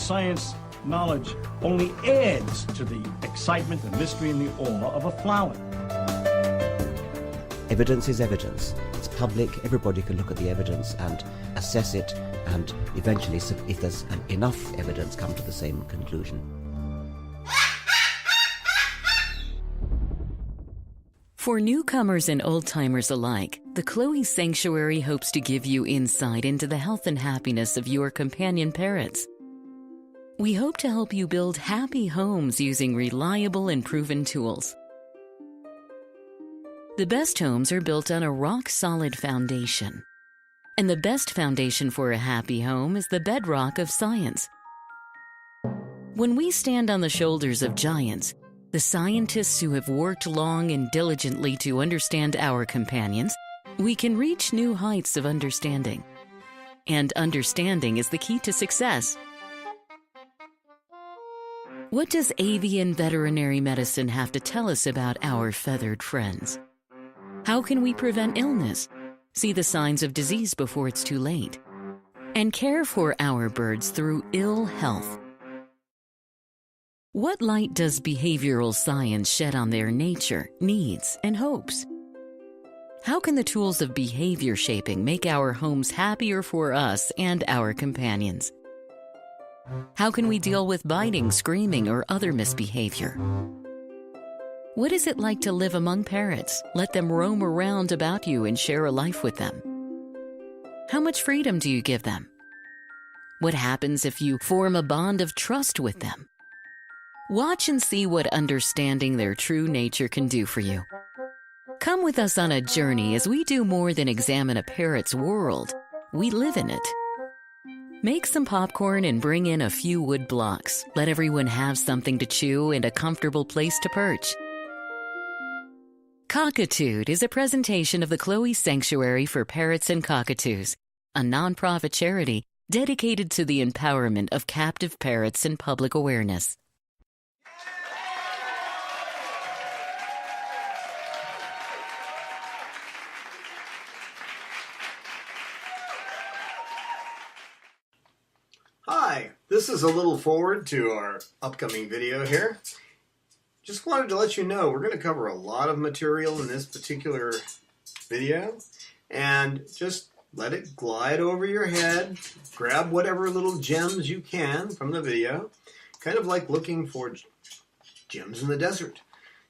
science knowledge only adds to the excitement, the mystery, and the awe of a flower. Evidence is evidence. It's public. Everybody can look at the evidence and assess it, and eventually, if there's enough evidence, come to the same conclusion. For newcomers and old-timers alike, the Chloe Sanctuary hopes to give you insight into the health and happiness of your companion parrots. We hope to help you build happy homes using reliable and proven tools. The best homes are built on a rock-solid foundation. And the best foundation for a happy home is the bedrock of science. When we stand on the shoulders of giants, the scientists who have worked long and diligently to understand our companions, we can reach new heights of understanding. And understanding is the key to success. What does avian veterinary medicine have to tell us about our feathered friends? How can we prevent illness, see the signs of disease before it's too late, and care for our birds through ill health? What light does behavioral science shed on their nature, needs, and hopes? How can the tools of behavior shaping make our homes happier for us and our companions? How can we deal with biting, screaming, or other misbehavior? What is it like to live among parrots? Let them roam around about you and share a life with them. How much freedom do you give them? What happens if you form a bond of trust with them? Watch and see what understanding their true nature can do for you. Come with us on a journey as we do more than examine a parrot's world. We live in it. Make some popcorn and bring in a few wood blocks. Let everyone have something to chew and a comfortable place to perch. Cockatoo is a presentation of the Chloe Sanctuary for Parrots and Cockatoos, a nonprofit charity dedicated to the empowerment of captive parrots and public awareness. Hi, this is a little forward to our upcoming video here. Just wanted to let you know we're going to cover a lot of material in this particular video, and just let it glide over your head. Grab whatever little gems you can from the video, kind of like looking for gems in the desert.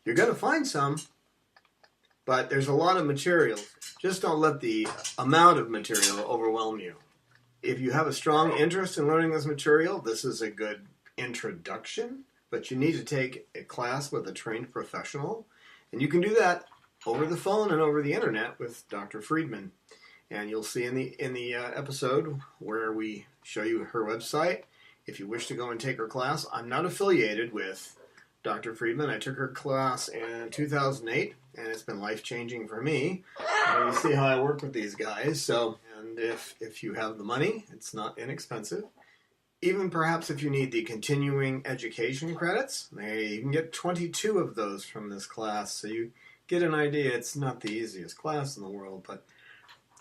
You're going to find some, but there's a lot of material. Just don't let the amount of material overwhelm you. If you have a strong interest in learning this material, this is a good introduction, but you need to take a class with a trained professional, and you can do that over the phone and over the internet with Dr. Friedman. And you'll see in the episode where we show you her website. If you wish to go and take her class, I'm not affiliated with Dr. Friedman. I took her class in 2008, and it's been life-changing for me. And you see how I work with these guys. And if you have the money, it's not inexpensive. Even perhaps if you need the continuing education credits, you can get 22 of those from this class. So you get an idea. It's not the easiest class in the world, but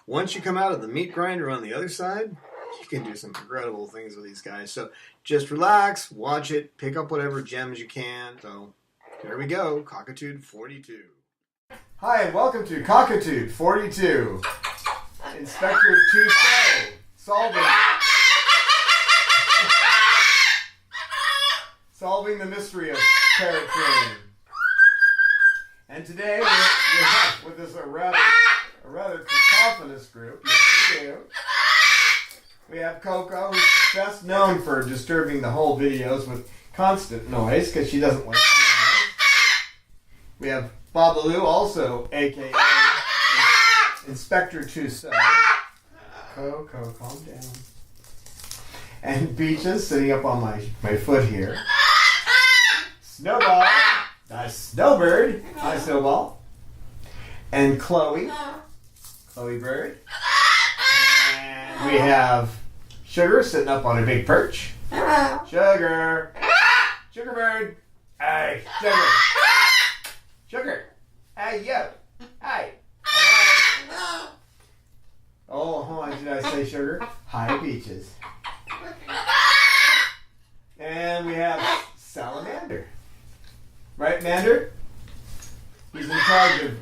once you come out of the meat grinder on the other side, you can do some incredible things with these guys. So just relax, watch it, pick up whatever gems you can. So here we go, Cockatoo 42. Hi, and welcome to Cockatoo 42. Inspector Tuesday, solving the mystery of parrot training. And today we have with us a rather cacophonous group. Yes, we do. We have Coco, who's best known for disturbing the whole videos with constant noise because she doesn't like noise. We have Babaloo, also a.k.a. Inspector Tuesday. Coco, calm down. And Beaches sitting up on my foot here. Snowball, that's Snowbird. Hi, Snowball. And Chloe Bird. And we have Sugar sitting up on a big perch. Sugar Bird. Hey, Sugar. Hey, yo. Hi. Oh, did I say Sugar? Hi, Beaches. Right, Mander? He's in charge of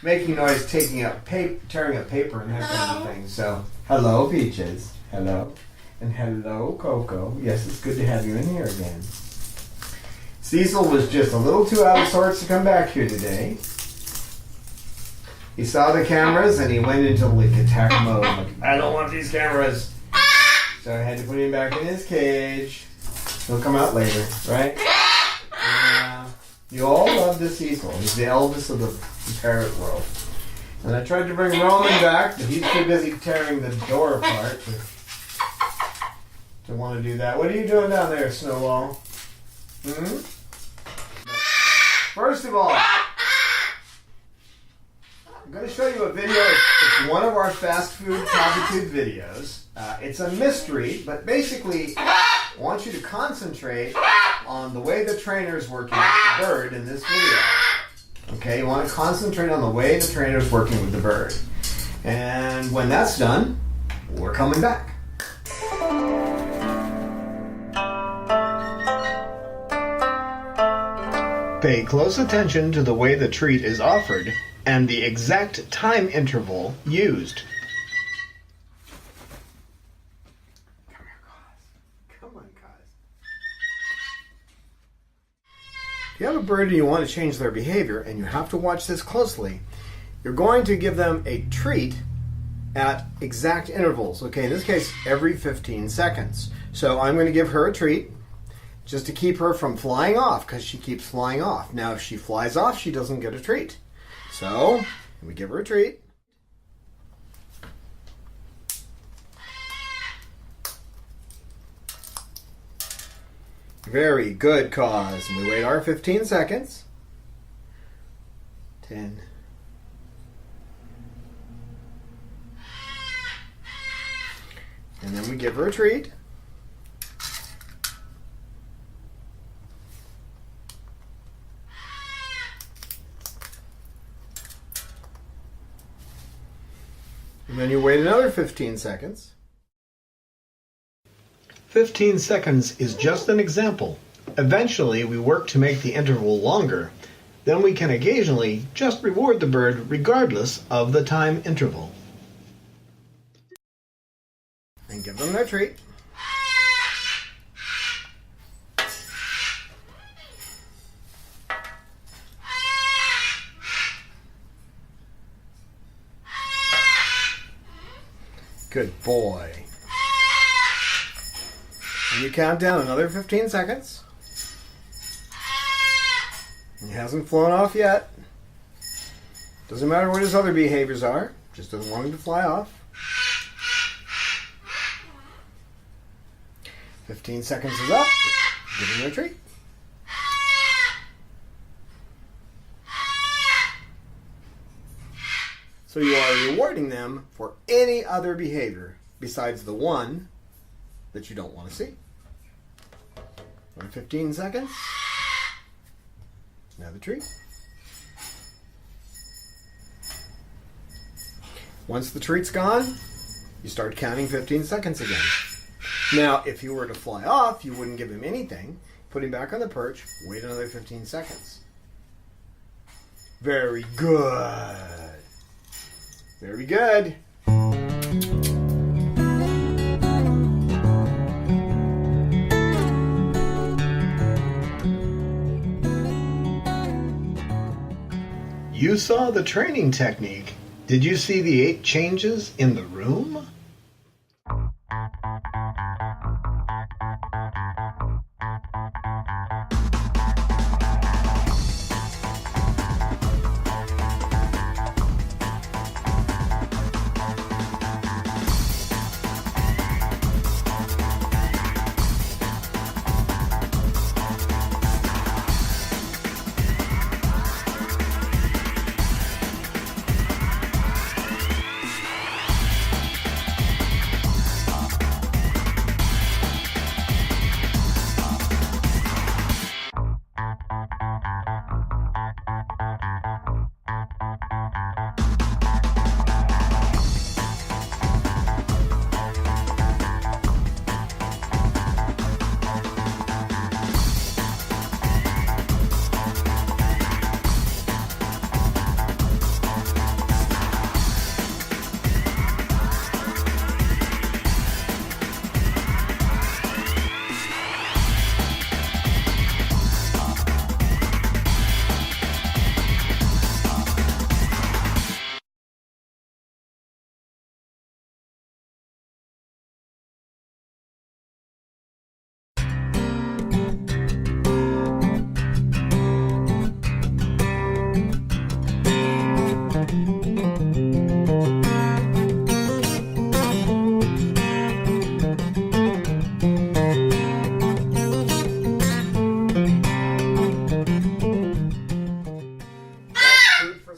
making noise, tearing up paper and that kind of thing. So, hello, Peaches. Hello. And hello, Coco. Yes, it's good to have you in here again. Cecil was just a little too out of sorts to come back here today. He saw the cameras and he went into like attack mode. Like, I don't want these cameras. So I had to put him back in his cage. He'll come out later, right? You all love this Cecil. He's the eldest of the parrot world. And I tried to bring Roman back, but he's too busy tearing the door apart to want to do that. What are you doing down there, Snowball? First of all, I'm going to show you a video. It's one of our fast food cockatoo videos. It's a mystery, but basically I want you to concentrate on the way the trainer is working with the bird in this video. Okay, you want to concentrate on the way the trainer is working with the bird. And when that's done, we're coming back. Pay close attention to the way the treat is offered and the exact time interval used. Come here, Cause. Come on, Cause. If you have a bird and you want to change their behavior, and you have to watch this closely, you're going to give them a treat at exact intervals. Okay, in this case, every 15 seconds. So I'm going to give her a treat just to keep her from flying off, because she keeps flying off. Now, if she flies off, she doesn't get a treat. So, we give her a treat. Very good, Cause. And we wait our 15 seconds. 10. And then we give her a treat. And then you wait another 15 seconds. 15 seconds is just an example. Eventually, we work to make the interval longer. Then we can occasionally just reward the bird regardless of the time interval. And give them their treat. Good boy. And you count down another 15 seconds. He hasn't flown off yet. Doesn't matter what his other behaviors are. Just doesn't want him to fly off. 15 seconds is up. Give him a treat. So you are rewarding them for any other behavior besides the one that you don't want to see. 15 seconds. Another treat. Once the treat's gone, you start counting 15 seconds again. Now, if you were to fly off, you wouldn't give him anything. Put him back on the perch, wait another 15 seconds. Very good. Very good. You saw the training technique. Did you see the 8 changes in the room?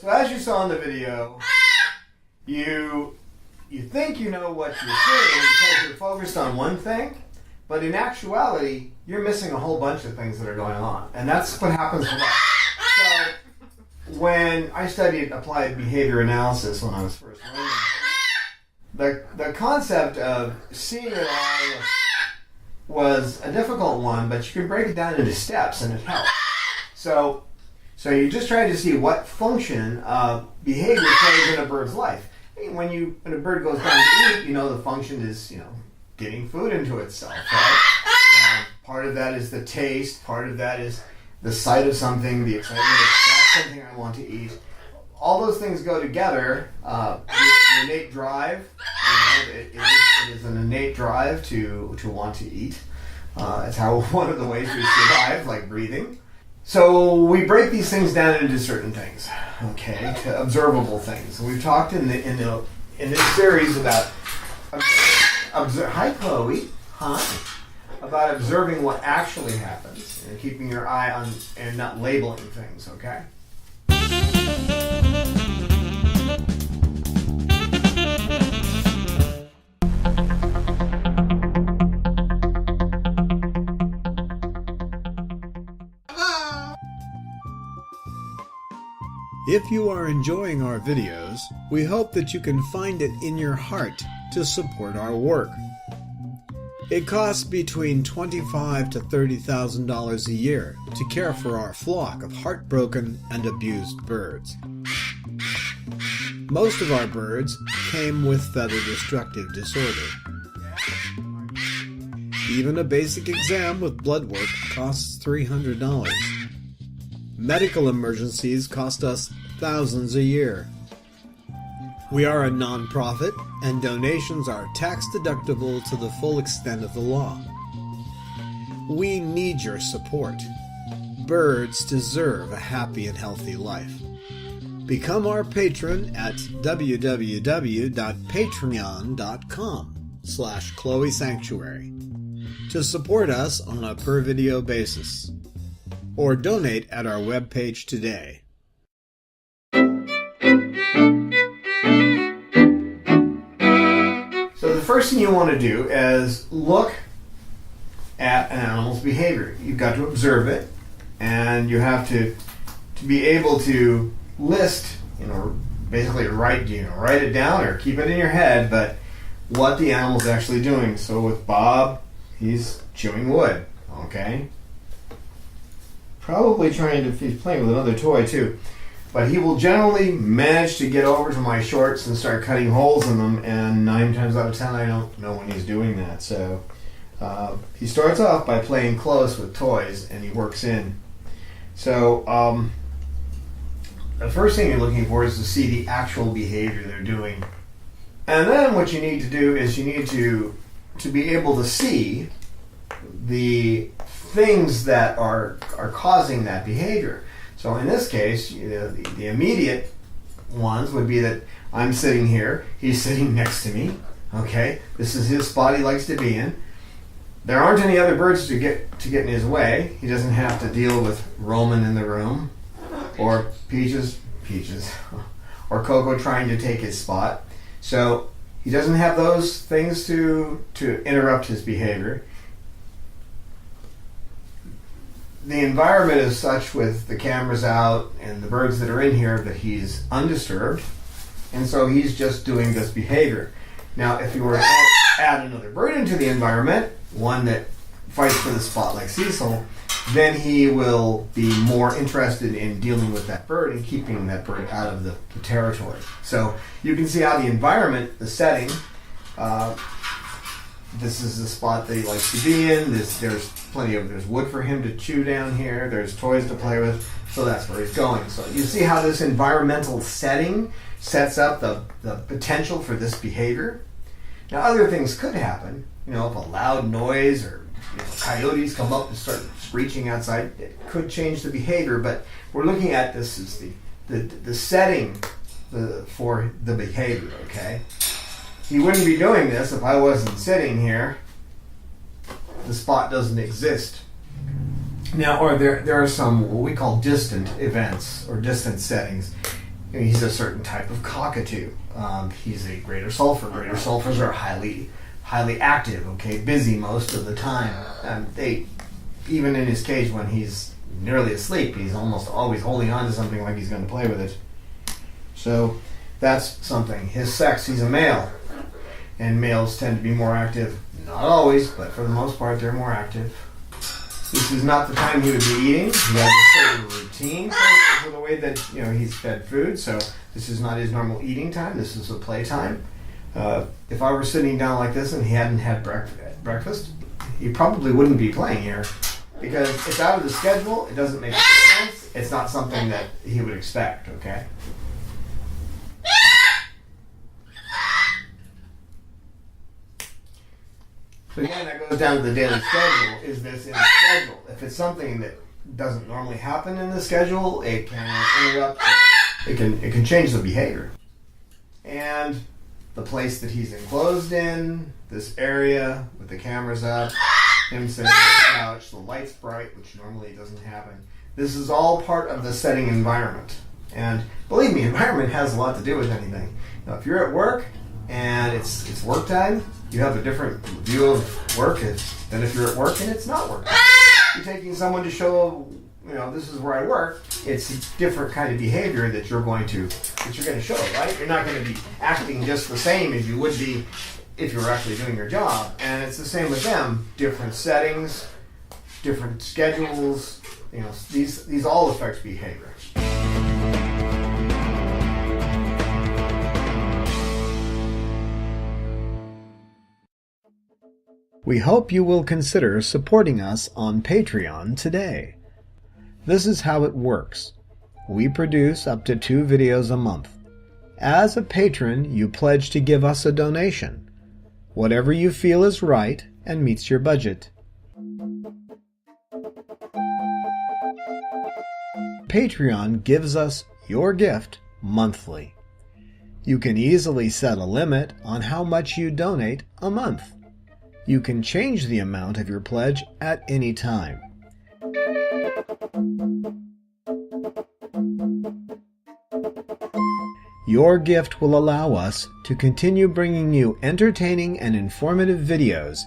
So as you saw in the video, you think you know what you're seeing because you're focused on one thing, but in actuality, you're missing a whole bunch of things that are going on. And that's what happens with us. So when I studied applied behavior analysis when I was first learning, the concept of seeing it all was a difficult one, but you can break it down into steps and it helps. So you just try to see what function behavior plays in a bird's life. When a bird goes down to eat, the function is, getting food into itself, right? Part of that is the taste. Part of that is the sight of something, the excitement of that's something I want to eat. All those things go together. The innate drive, it is an innate drive to want to eat. It's one of the ways we survive, like breathing. So we break these things down into certain things, okay, to observable things. We've talked in this series about hi Chloe, about observing what actually happens and keeping your eye on and not labeling things, okay? If you are enjoying our videos, we hope that you can find it in your heart to support our work. It costs between $25,000 to $30,000 a year to care for our flock of heartbroken and abused birds. Most of our birds came with feather destructive disorder. Even a basic exam with blood work costs $300. Medical emergencies cost us thousands a year. We are a non-profit, and donations are tax-deductible to the full extent of the law. We need your support. Birds deserve a happy and healthy life. Become our patron at www.patreon.com/Chloe Sanctuary to support us on a per-video basis, or donate at our webpage today. So the first thing you want to do is look at an animal's behavior. You've got to observe it, and you have to be able to list, basically write it down or keep it in your head, but what the animal's actually doing. So with Bob, he's chewing wood, okay? Probably he's playing with another toy too. But he will generally manage to get over to my shorts and start cutting holes in them, and 9 times out of 10 I don't know when he's doing that. So he starts off by playing close with toys, and he works in. So the first thing you're looking for is to see the actual behavior they're doing. And then what you need to do is you need to be able to see the things that are causing that behavior. So in this case, the immediate ones would be that I'm sitting here, he's sitting next to me, okay? This is his spot he likes to be in. There aren't any other birds to get in his way. He doesn't have to deal with Roman in the room, or Peaches, or Coco trying to take his spot. So he doesn't have those things to interrupt his behavior. The environment is such, with the cameras out and the birds that are in here, that he's undisturbed, and so he's just doing this behavior. Now, if you were to add another bird into the environment, one that fights for the spot like Cecil, then he will be more interested in dealing with that bird and keeping that bird out of the territory. So you can see how the environment, the setting, this is the spot that he likes to be in. There's wood for him to chew down here. There's toys to play with. So that's where he's going. So you see how this environmental setting sets up the potential for this behavior. Now other things could happen. If a loud noise or coyotes come up and start screeching outside, it could change the behavior. But we're looking at this as the setting for the behavior. Okay. He wouldn't be doing this if I wasn't sitting here. The spot doesn't exist. Now, or there are some what we call distant events or distant settings. he's a certain type of cockatoo. He's a greater sulfur. Greater sulfurs are highly active, okay, busy most of the time. And even in his cage when he's nearly asleep, he's almost always holding on to something like he's going to play with it. So that's something. His sex, he's a male. And males tend to be more active. Not always, but for the most part, they're more active. This is not the time he would be eating. He has a certain routine for the way that he's fed food. So this is not his normal eating time. This is a play time. If I were sitting down like this and he hadn't had breakfast, he probably wouldn't be playing here because it's out of the schedule. It doesn't make sense. It's not something that he would expect. Okay. So again, that goes down to the daily schedule. Is this in the schedule? If it's something that doesn't normally happen in the schedule, it can interrupt. It can change the behavior. And the place that he's enclosed in, this area with the cameras up, him sitting on the couch, the lights bright, which normally doesn't happen. This is all part of the setting environment. And believe me, environment has a lot to do with anything. Now, if you're at work and it's work time, you have a different view of work than if you're at work and it's not work time. You're taking someone to show, this is where I work. It's a different kind of behavior that you're going to show, right? You're not going to be acting just the same as you would be if you were actually doing your job. And it's the same with them. Different settings, different schedules. These all affect behavior. We hope you will consider supporting us on Patreon today. This is how it works. We produce up to 2 videos a month. As a patron, you pledge to give us a donation, whatever you feel is right and meets your budget. Patreon gives us your gift monthly. You can easily set a limit on how much you donate a month. You can change the amount of your pledge at any time. Your gift will allow us to continue bringing you entertaining and informative videos.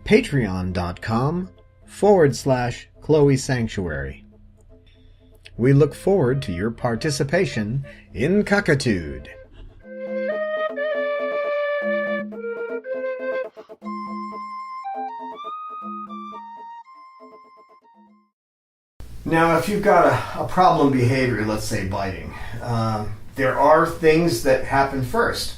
Patreon.com/Chloe Sanctuary. We look forward to your participation in Cockatoo. Now, if you've got a problem behavior, let's say biting, there are things that happen first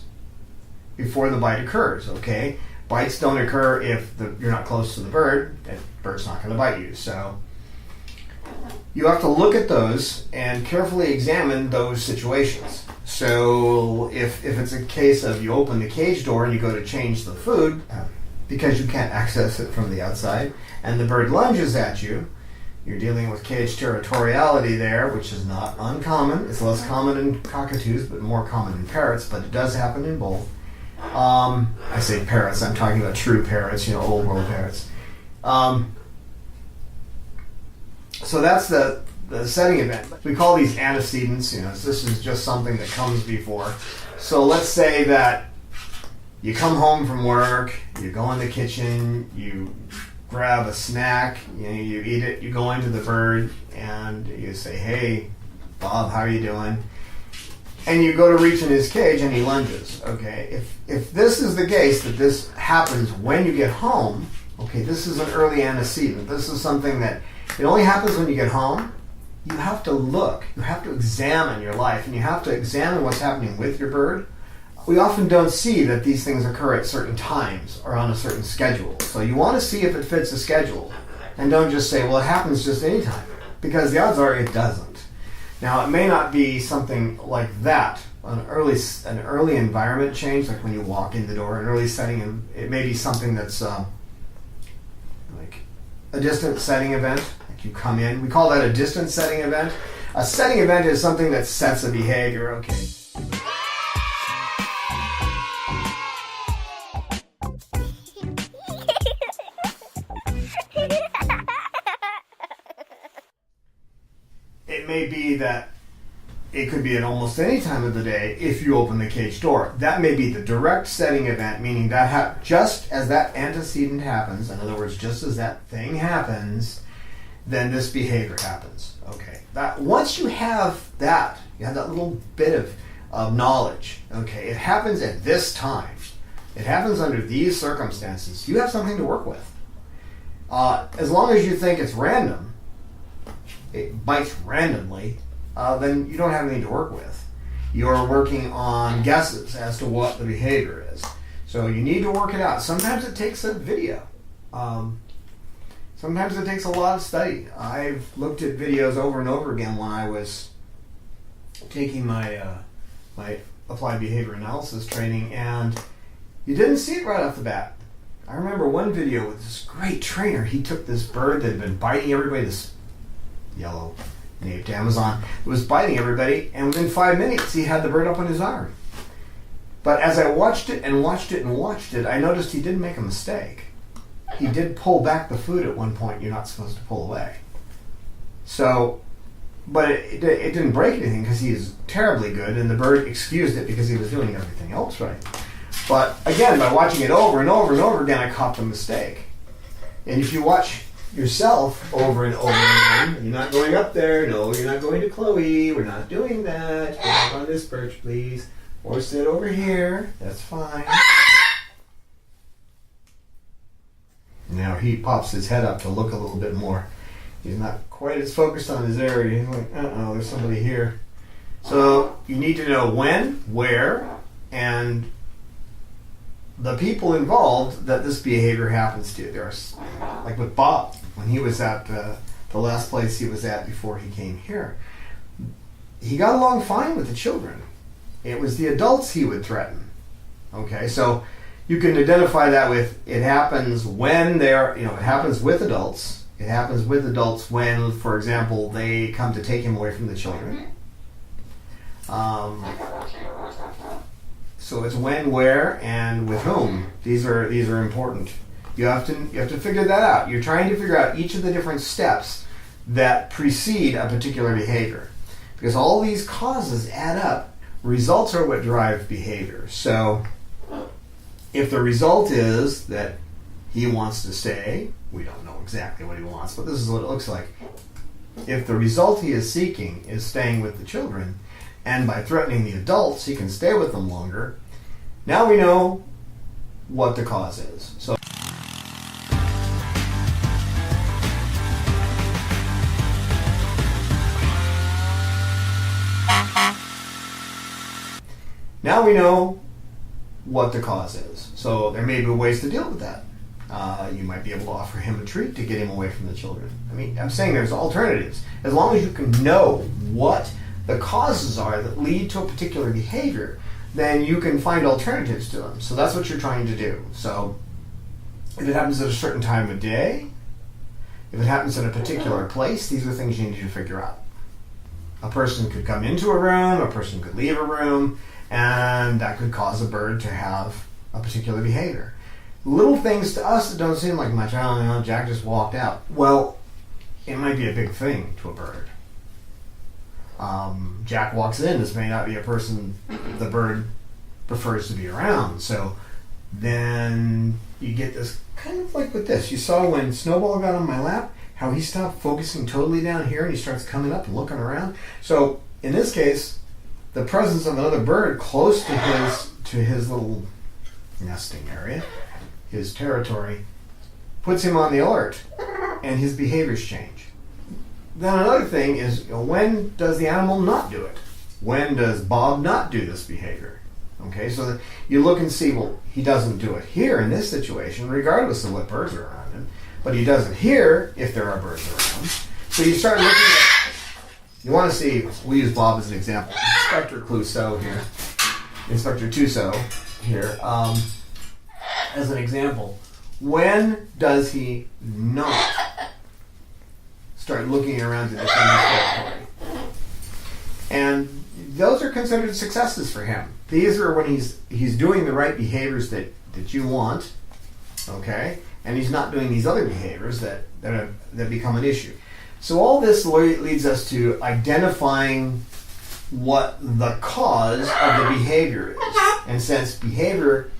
before the bite occurs, okay? Bites don't occur if you're not close to the bird. The bird's not going to bite you. So you have to look at those and carefully examine those situations. So if it's a case of you open the cage door and you go to change the food because you can't access it from the outside and the bird lunges at you, you're dealing with cage territoriality there, which is not uncommon. It's less common in cockatoos, but more common in parrots, but it does happen in both. I say parrots, I'm talking about true parrots, old world parrots. So that's the setting event. We call these antecedents, this is just something that comes before. So let's say that you come home from work, you go in the kitchen, you grab a snack, you eat it, you go into the bird, and you say, "Hey, Bob, how are you doing?" And you go to reach in his cage, and he lunges. Okay, if this is the case that this happens when you get home, okay, this is an early antecedent. This is something that it only happens when you get home. You have to look, you have to examine your life, and you have to examine what's happening with your bird. We often don't see that these things occur at certain times or on a certain schedule. So you want to see if it fits a schedule. And don't just say, well, it happens just anytime. Because the odds are it doesn't. Now, it may not be something like that, an early environment change, like when you walk in the door, an early setting, and it may be something that's like a distant setting event. Like you come in. We call that a distant setting event. A setting event is something that sets a behavior. Okay. it may be that it could be at almost any time of the day if you open the cage door. That may be the direct setting event, meaning that just as that antecedent happens, in other words, just as that thing happens, then this behavior happens. Okay. That once you have that little bit of knowledge. Okay, it happens at this time. It happens under these circumstances. You have something to work with. As long as you think it's random, it bites randomly, then you don't have anything to work with. You're working on guesses as to what the behavior is. So you need to work it out. Sometimes it takes a video. Sometimes it takes a lot of study. I've looked at videos over and over again when I was taking my my applied behavior analysis training, and you didn't see it right off the bat. I remember one video with this great trainer. He took this bird that had been biting everybody, this yellow native Amazon, it was biting everybody, and within 5 minutes he had the bird up on his arm. But as I watched it and watched it and watched it, I noticed he did make a mistake. He did pull back the food at one point you're not supposed to pull away. So, but it didn't break anything because he is terribly good, and the bird excused it because he was doing everything else right. But again, by watching it over and over and over again, I caught the mistake. And if you watch yourself over and over again, you're not going up there, no, you're not going to Chloe, we're not doing that, get up on this perch, please, or sit over here, that's fine. Now he pops his head up to look a little bit more. He's not quite as focused on his area. He's like, uh-oh, there's somebody here. So you need to know when, where, and the people involved that this behavior happens to. There's, like with Bob, when he was at the last place he was at before he came here, he got along fine with the children. It was the adults he would threaten. Okay, so you can identify that with, it happens when they're, it happens with adults. It happens with adults when, for example, they come to take him away from the children. So it's when, where, and with whom. These are important. You have to figure that out. You're trying to figure out each of the different steps that precede a particular behavior, because all these causes add up. Results are what drive behavior. So if the result is that he wants to stay, we don't know exactly what he wants, but this is what it looks like. If the result he is seeking is staying with the children, and by threatening the adults he can stay with them longer, now we know what the cause is. So now we know what the cause is. So there may be ways to deal with that. You might be able to offer him a treat to get him away from the children. I mean, I'm saying there's alternatives. As long as you can know what the causes are that lead to a particular behavior, then you can find alternatives to them. So that's what you're trying to do. So if it happens at a certain time of day, if it happens in a particular place, these are things you need to figure out. A person could come into a room, a person could leave a room, and that could cause a bird to have a particular behavior. Little things to us that don't seem like much. I don't know, Jack just walked out. Well, it might be a big thing to a bird. Jack walks in. This may not be a person the bird prefers to be around. So then you get this kind of like with this. You saw when Snowball got on my lap, how he stopped focusing totally down here and he starts coming up and looking around. So in this case, the presence of another bird close to his little nesting area, his territory, puts him on the alert, and his behaviors change. Then another thing is, when does the animal not do it? When does Bob not do this behavior? Okay, so you look and see, well, he doesn't do it here in this situation, regardless of what birds are around him, but he does it here if there are birds around. So you start looking at, you want to see, we use Bob as an example. Inspector Clouseau here, Inspector Tuso here, as an example. When does he not start looking around to defend his territory? And those are considered successes for him. These are when he's doing the right behaviors that you want, okay, and he's not doing these other behaviors that become an issue. So all this leads us to identifying what the cause of the behavior is. And since behavior,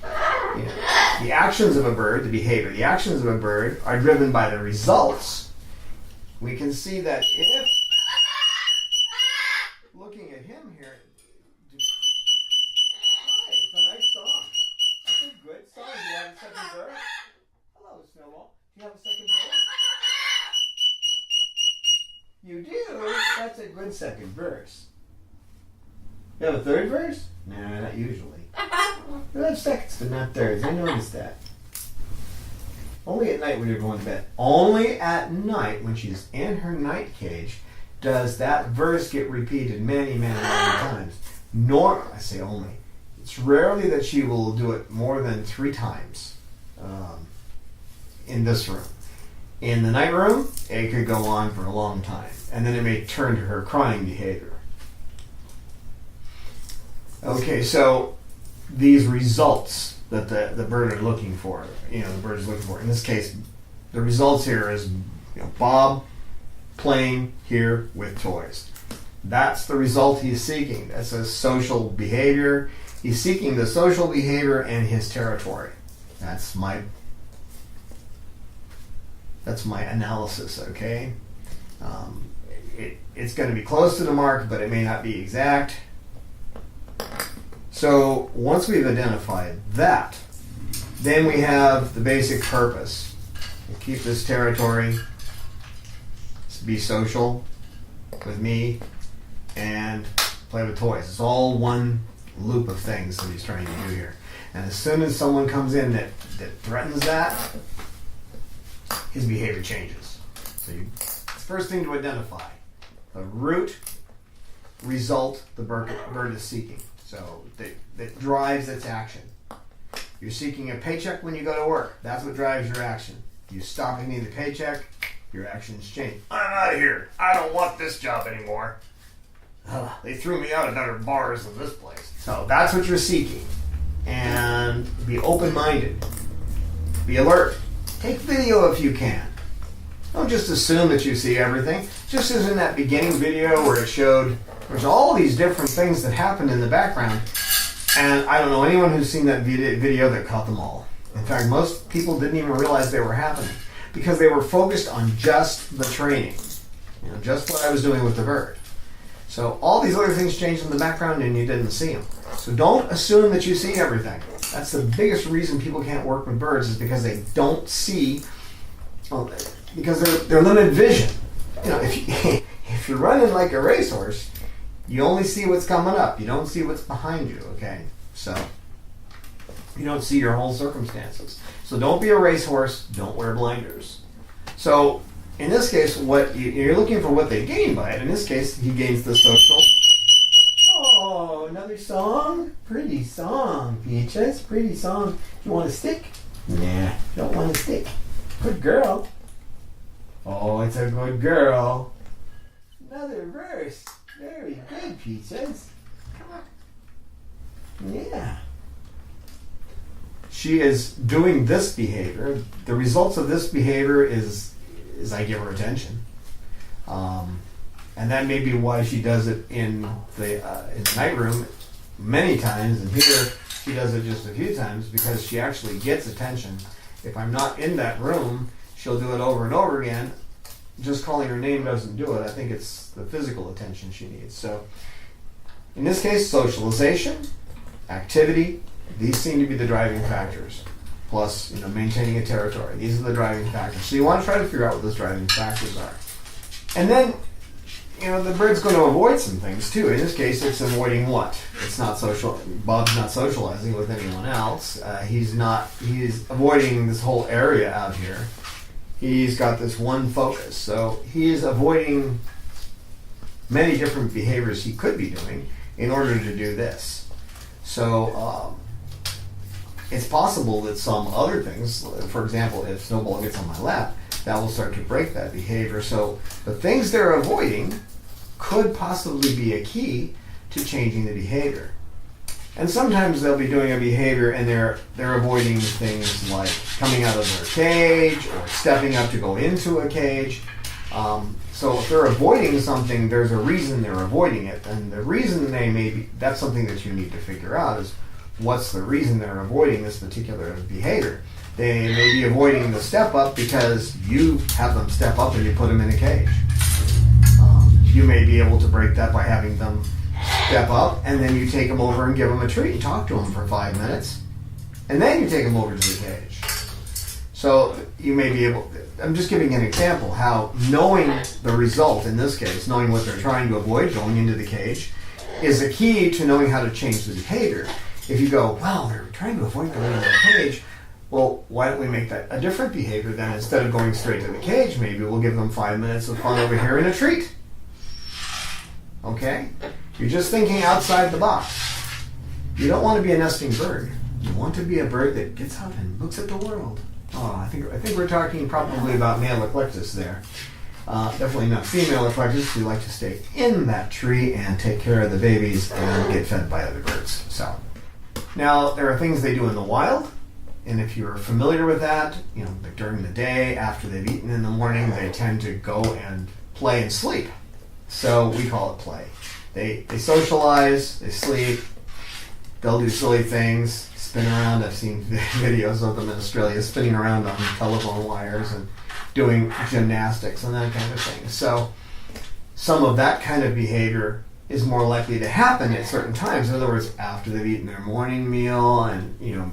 the actions of a bird, the actions of a bird are driven by the results, we can see that if, looking at him here, hi, it's a nice song. That's a good song. Do you have a second verse? Hello, Snowball. Do you have a second verse? You do? That's a good second verse. You have a third verse? No, not usually. You have seconds, but not thirds. I noticed that. Only at night when you're going to bed. Only at night when she's in her night cage does that verse get repeated many, many, many times. Nor, I say only, it's rarely that she will do it more than 3 times in this room. In the night room, it could go on for a long time. And then it may turn to her crying behavior. Okay, so these results that the bird are looking for, the bird is looking for. In this case, the results here is Bob playing here with toys. That's the result he's seeking. That's a social behavior. He's seeking the social behavior and his territory. That's my analysis, okay? It's going to be close to the mark, but it may not be exact. So once we've identified that, then we have the basic purpose. We'll keep this territory, be social with me, and play with toys. It's all one loop of things that he's trying to do here. And as soon as someone comes in that threatens that, his behavior changes. So it's the first thing to identify. The root result the bird is seeking. So that drives its action. You're seeking a paycheck when you go to work. That's what drives your action. You stop and need the paycheck, your actions change. I'm out of here. I don't want this job anymore. They threw me out of better bars than this place. So that's what you're seeking. And be open-minded. Be alert. Take video if you can. Don't just assume that you see everything. Just as in that beginning video where it showed there's all these different things that happened in the background. And I don't know anyone who's seen that video that caught them all. In fact, most people didn't even realize they were happening because they were focused on just the training. Just what I was doing with the bird. So all these other things changed in the background and you didn't see them. So don't assume that you see everything. That's the biggest reason people can't work with birds is because they don't see, because they're limited vision. If you're running like a racehorse, you only see what's coming up. You don't see what's behind you, okay? So you don't see your whole circumstances. So don't be a racehorse. Don't wear blinders. So in this case, what you're looking for what they gain by it. In this case, he gains the social. Oh, another song? Pretty song, Peaches. Pretty song. You want a stick? Nah, don't want a stick. Good girl. Oh, it's a good girl. Another verse. Very good, Peaches. Come on. Yeah. She is doing this behavior. The results of this behavior is I give her attention. And that may be why she does it in the night room many times, and here she does it just a few times because she actually gets attention. If I'm not in that room, she'll do it over and over again. Just calling her name doesn't do it. I think it's the physical attention she needs. So in this case, socialization, activity, these seem to be the driving factors. Plus, maintaining a territory. These are the driving factors. So you want to try to figure out what those driving factors are. And then, the bird's going to avoid some things too. In this case, it's avoiding what? It's not social. Bob's not socializing with anyone else. He's avoiding this whole area out here. He's got this one focus. So he's avoiding many different behaviors he could be doing in order to do this. So it's possible that some other things, for example, if Snowball gets on my lap, that will start to break that behavior. So the things they're avoiding could possibly be a key to changing the behavior. And sometimes they'll be doing a behavior and they're avoiding things like coming out of their cage or stepping up to go into a cage. So if they're avoiding something, there's a reason they're avoiding it. And the reason they may be, that's something that you need to figure out is what's the reason they're avoiding this particular behavior. They may be avoiding the step up because you have them step up and you put them in a cage. You may be able to break that by having them step up and then you take them over and give them a treat and talk to them for 5 minutes. And then you take them over to the cage. So you may be able, I'm just giving an example how knowing the result, in this case, knowing what they're trying to avoid going into the cage, is a key to knowing how to change the behavior. If you go, wow, they're trying to avoid going into the cage, well, why don't we make that a different behavior then? Instead of going straight to the cage, maybe we'll give them 5 minutes of fun over here and a treat. Okay? You're just thinking outside the box. You don't want to be a nesting bird. You want to be a bird that gets up and looks at the world. Oh, I think we're talking probably about male eclectus there. Definitely not female eclectus who like to stay in that tree and take care of the babies and get fed by other birds. So now there are things they do in the wild, and if you're familiar with that, you know, like during the day after they've eaten in the morning, they tend to go and play and sleep. So we call it play. They socialize, they sleep, they'll do silly things. Spin around. I've seen videos of them in Australia spinning around on telephone wires and doing gymnastics and that kind of thing. So some of that kind of behavior is more likely to happen at certain times. In other words, after they've eaten their morning meal and, you know,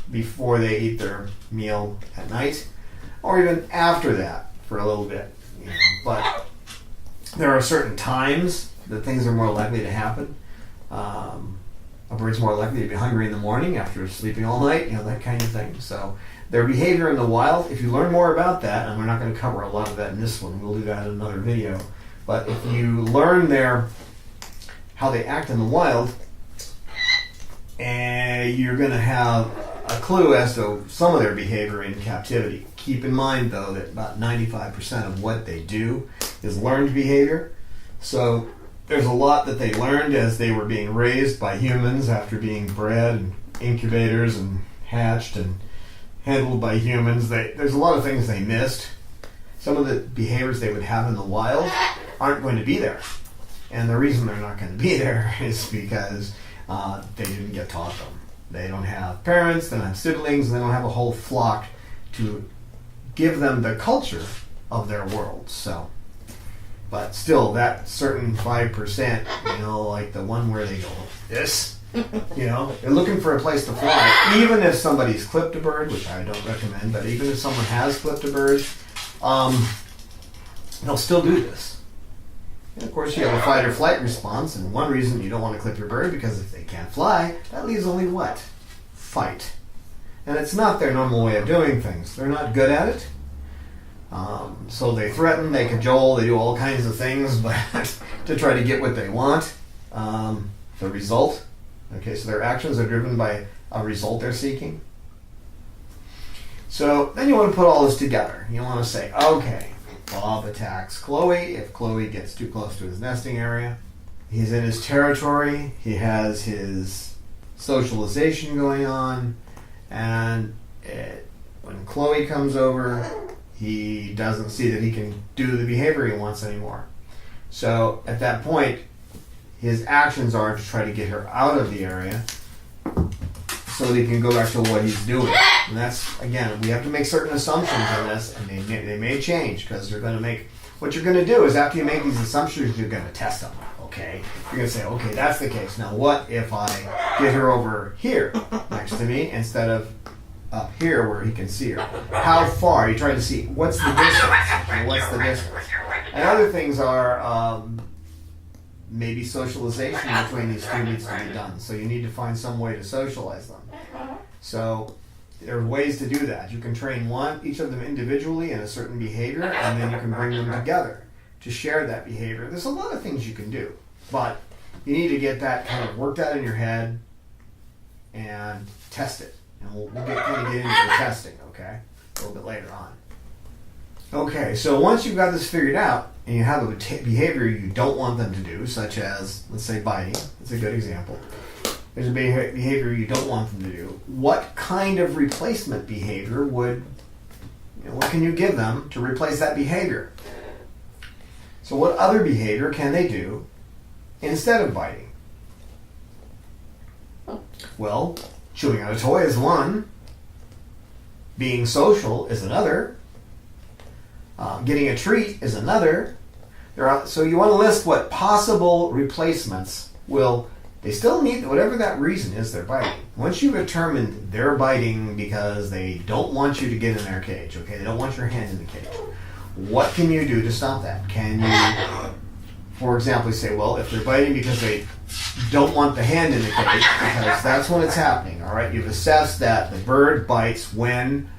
before they eat their meal at night, or even after that for a little bit. You know. But there are certain times that things are more likely to happen. A bird's more likely to be hungry in the morning after sleeping all night, you know, that kind of thing. So their behavior in the wild, if you learn more about that, and we're not going to cover a lot of that in this one, we'll do that in another video, but if you learn how they act in the wild, you're going to have a clue as to some of their behavior in captivity. Keep in mind, though, that about 95% of what they do is learned behavior. So there's a lot that they learned as they were being raised by humans after being bred and incubators and hatched and handled by humans. There's a lot of things they missed. Some of the behaviors they would have in the wild aren't going to be there. And the reason they're not going to be there is because they didn't get taught them. They don't have parents, they don't have siblings, and they don't have a whole flock to give them the culture of their world. So, but still, that certain 5%, you know, like the one where they go, this, you know, they're looking for a place to fly. Even if somebody's clipped a bird, which I don't recommend, but even if someone has clipped a bird, they'll still do this. And of course, you have a fight or flight response, and one reason you don't want to clip your bird, because if they can't fly, that leaves only what? Fight. And it's not their normal way of doing things. They're not good at it. So they threaten, they cajole, they do all kinds of things but to try to get what they want, the result. Okay, so their actions are driven by a result they're seeking. So then you want to put all this together. You want to say, okay, Bob attacks Chloe. If Chloe gets too close to his nesting area, he's in his territory, he has his socialization going on, and when Chloe comes over, he doesn't see that he can do the behavior he wants anymore. So at that point, his actions are to try to get her out of the area so that he can go back to what he's doing. And that's, again, we have to make certain assumptions on this, and they may change, because you're going to make, what you're going to do is after you make these assumptions, you're going to test them, okay? You're going to say, okay, that's the case. Now what if I get her over here next to me instead of up here where he can see her? How far? You try to see, what's the distance? Okay, what's the distance? And other things are maybe socialization between these two needs to be done. So you need to find some way to socialize them. So there are ways to do that. You can train each of them individually in a certain behavior, and then you can bring them together to share that behavior. There's a lot of things you can do, but you need to get that kind of worked out in your head and test it. And we'll get into the testing, okay, a little bit later on. Okay, so once you've got this figured out, and you have a behavior you don't want them to do, such as, let's say, biting. It's a good example. There's a behavior you don't want them to do. What kind of replacement behavior what can you give them to replace that behavior? So what other behavior can they do instead of biting? Well, chewing on a toy is one. Being social is another. Getting a treat is another. So you want to list what possible replacements will. They still need, whatever that reason is, they're biting. Once you've determined they're biting because they don't want you to get in their cage, okay, they don't want your hand in the cage, what can you do to stop that? Can you, for example, say, well, if they're biting because they don't want the hand in the cage, because that's when it's happening, all right? You've assessed that the bird bites when,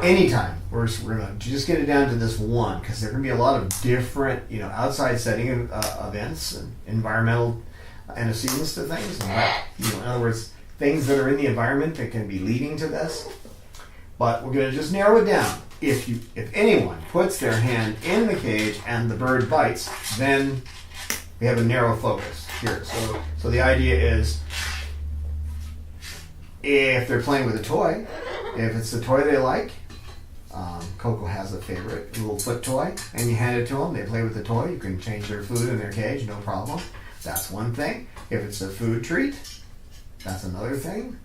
anytime. We're going to just get it down to this one, because there can be a lot of different, outside setting events and environmental antecedents to things. In other words, things that are in the environment that can be leading to this. But we're going to just narrow it down. If anyone puts their hand in the cage and the bird bites, then we have a narrow focus here. So the idea is, if they're playing with a toy, if it's a toy they like, Coco has a favorite little foot toy, and you hand it to them, they play with the toy, you can change their food in their cage, no problem. That's one thing. If it's a food treat, that's another thing.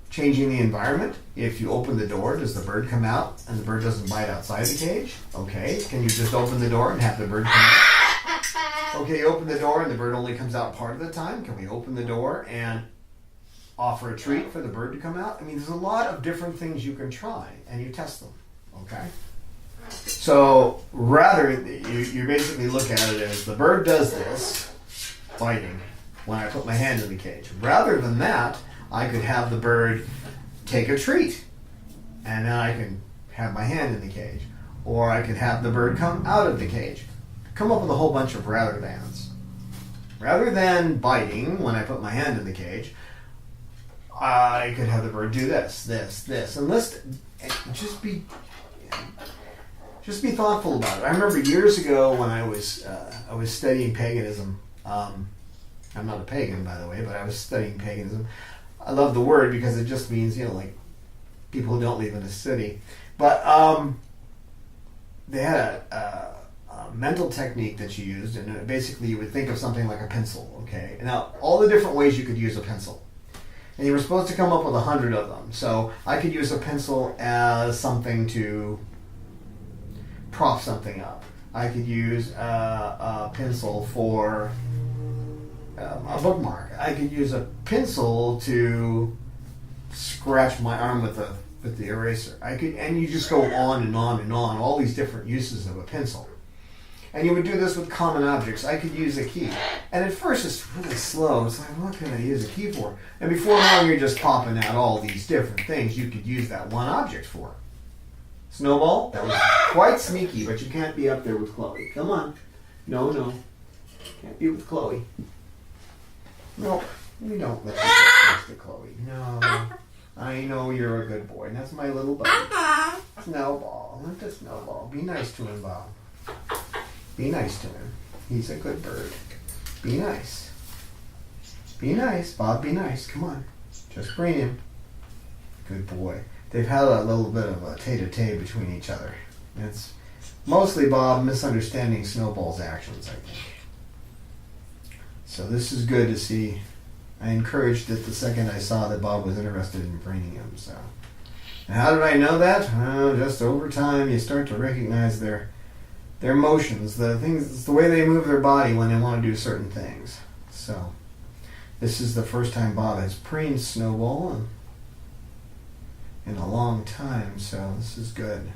Changing the environment. If you open the door, does the bird come out and the bird doesn't bite outside the cage? Okay. Can you just open the door and have the bird come out? Okay, you open the door and the bird only comes out part of the time. Can we open the door and offer a treat for the bird to come out? I mean, there's a lot of different things you can try, and you test them. Okay? So rather, you basically look at it as the bird does this, biting, when I put my hand in the cage. Rather than that, I could have the bird take a treat, and then I can have my hand in the cage. Or I could have the bird come out of the cage. Come up with a whole bunch of rather thans. Rather than biting when I put my hand in the cage, I could have the bird do this, this, this, and list. And just be thoughtful about it. I remember years ago when I was studying paganism. I'm not a pagan, by the way, but I was studying paganism. I love the word because it just means, like people who don't live in a city. But they had a mental technique that you used, and basically you would think of something like a pencil, okay? Now, all the different ways you could use a pencil. And you were supposed to come up with 100 of them. So I could use a pencil as something to prop something up. I could use a pencil for a bookmark. I could use a pencil to scratch my arm with the eraser. And you just go on and on and on, all these different uses of a pencil. And you would do this with common objects. I could use a key. And at first it's really slow. It's like, what can I use a key for? And before long you're just popping out all these different things you could use that one object for. Snowball, that was quite sneaky, but you can't be up there with Chloe. Come on. No. Can't be with Chloe. Nope. We don't let you get next to Chloe. No. I know you're a good boy. And that's my little buddy. Snowball. Look at Snowball. Be nice to him, Bob. Be nice to him. He's a good bird. Be nice. Be nice, Bob. Be nice. Come on. Just bring him. Good boy. They've had a little bit of a tete-a-tete between each other. It's mostly Bob misunderstanding Snowball's actions, I think. So this is good to see. I encouraged it the second I saw that Bob was interested in bringing him. So, and how did I know that? Well, just over time you start to recognize their emotions, the things, the way they move their body when they want to do certain things. So this is the first time Bob has preened Snowball in a long time, so this is good.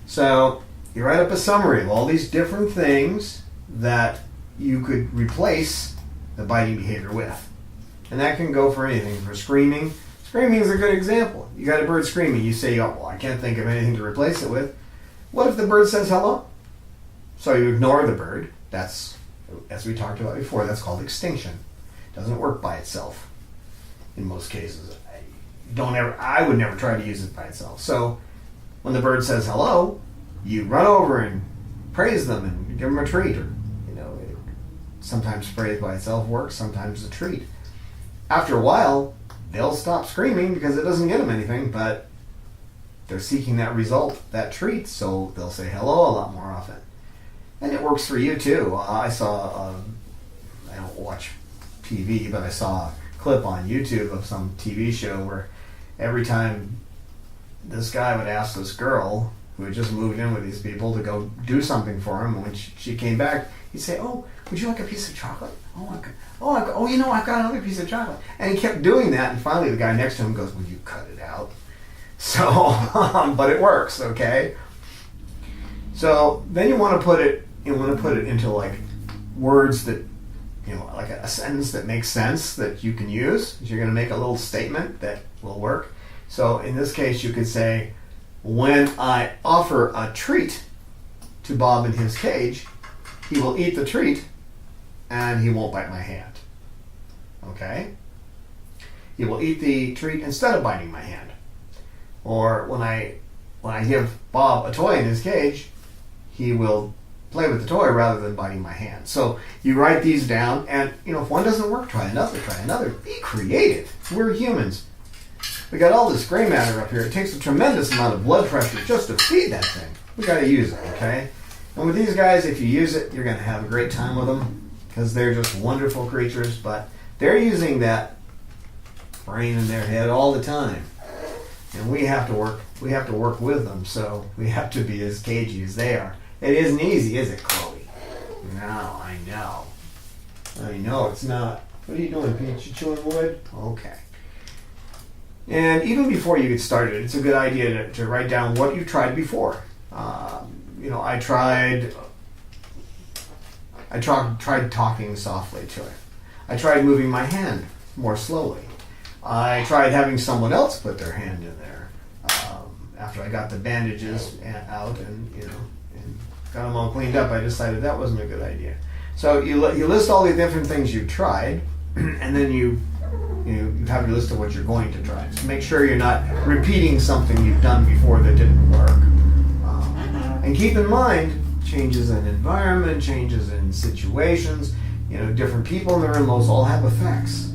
So you write up a summary of all these different things that you could replace the biting behavior with. And that can go for anything, for screaming. Screaming is a good example. You got a bird screaming, you say, oh, well, I can't think of anything to replace it with. What if the bird says hello? So you ignore the bird. That's, as we talked about before, that's called extinction. It doesn't work by itself in most cases. I would never try to use it by itself. So when the bird says hello, you run over and praise them and give them a treat. Or, sometimes praise by itself works, sometimes a treat. After a while, they'll stop screaming because it doesn't get them anything, but they're seeking that result, that treat, so they'll say hello a lot more often. And it works for you too. I saw, I don't watch TV, but I saw a clip on YouTube of some TV show where every time this guy would ask this girl who had just moved in with these people to go do something for him, and when she came back, he'd say, "Oh, would you like a piece of chocolate? Oh, you know, I've got another piece of chocolate." And he kept doing that, and finally the guy next to him goes, "Will you cut it out?" So, but it works, okay? So then you want to put it into like words that, you know, like a sentence that makes sense that you can use. You're going to make a little statement that will work. So in this case, you could say, "When I offer a treat to Bob in his cage, he will eat the treat and he won't bite my hand." Okay? He will eat the treat instead of biting my hand. Or when I give Bob a toy in his cage, he will play with the toy rather than biting my hand. So you write these down, and you know, if one doesn't work, try another. Be creative. We're humans. We got all this gray matter up here. It takes a tremendous amount of blood pressure just to feed that thing. We got to use it, okay? And with these guys, if you use it, you're going to have a great time with them because they're just wonderful creatures, but they're using that brain in their head all the time. And we have to work with them, so we have to be as cagey as they are. It isn't easy, is it, Chloe? No, I know it's not. What are you doing, Peach? You chewing wood? Okay. And even before you get started, it's a good idea to write down what you've tried before. You know, I tried talking softly to it. I tried moving my hand more slowly. I tried having someone else put their hand in there after I got the bandages out and got them all cleaned up. I decided that wasn't a good idea. So you list all the different things you've tried, and then you have your list of what you're going to try. So make sure you're not repeating something you've done before that didn't work. And keep in mind changes in environment, changes in situations. You know, different people in the room, those all have effects.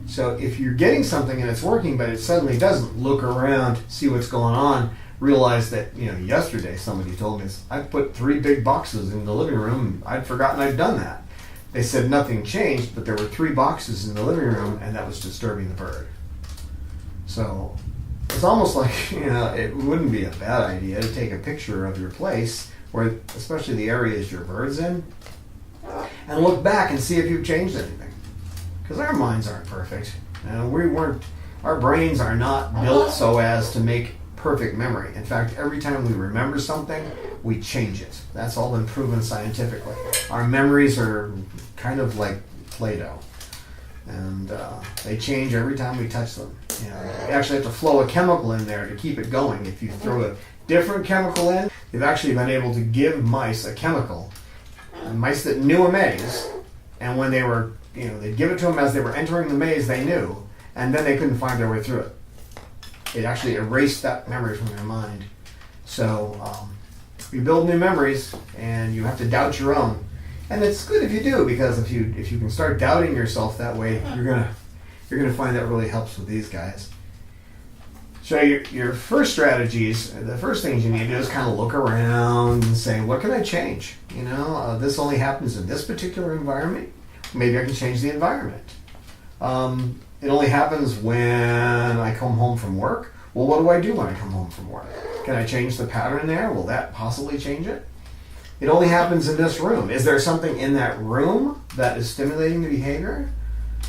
So if you're getting something and it's working, but it suddenly doesn't, look around, see what's going on, realize that, yesterday somebody told me, I put 3 big boxes in the living room. I'd forgotten I'd done that. They said nothing changed, but there were 3 boxes in the living room, and that was disturbing the bird. So it's almost like, it wouldn't be a bad idea to take a picture of your place, where, especially the areas your bird's in, and look back and see if you've changed anything. Because our minds aren't perfect. Our brains are not built so as to make perfect memory. In fact, every time we remember something, we change it. That's all been proven scientifically. Our memories are kind of like Play-Doh. And they change every time we touch them. You actually have to flow a chemical in there to keep it going. If you throw a different chemical in, they've actually been able to give mice a chemical. Mice that knew a maze, and when they were, they'd give it to them as they were entering the maze, they knew, and then they couldn't find their way through it. It actually erased that memory from their mind. So you build new memories, and you have to doubt your own. And it's good if you do, because if you can start doubting yourself that way, you're gonna find that really helps with these guys. So your first strategies, the first things you need to do is kind of look around and say, what can I change? This only happens in this particular environment. Maybe I can change the environment. It only happens when I come home from work. Well, what do I do when I come home from work? Can I change the pattern there? Will that possibly change it? It only happens in this room. Is there something in that room that is stimulating the behavior?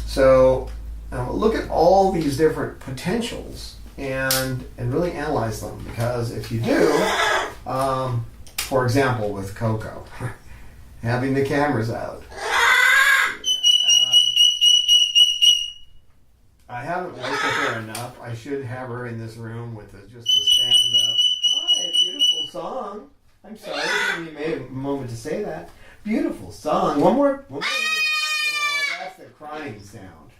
So look at all these different potentials and really analyze them, because if you do, for example, with Coco, having the cameras out, I haven't worked with her enough. I should have her in this room with just a stand up. Hi, beautiful song. I'm sorry, you made a moment to say that. Beautiful song. One more. No, that's the crying sound.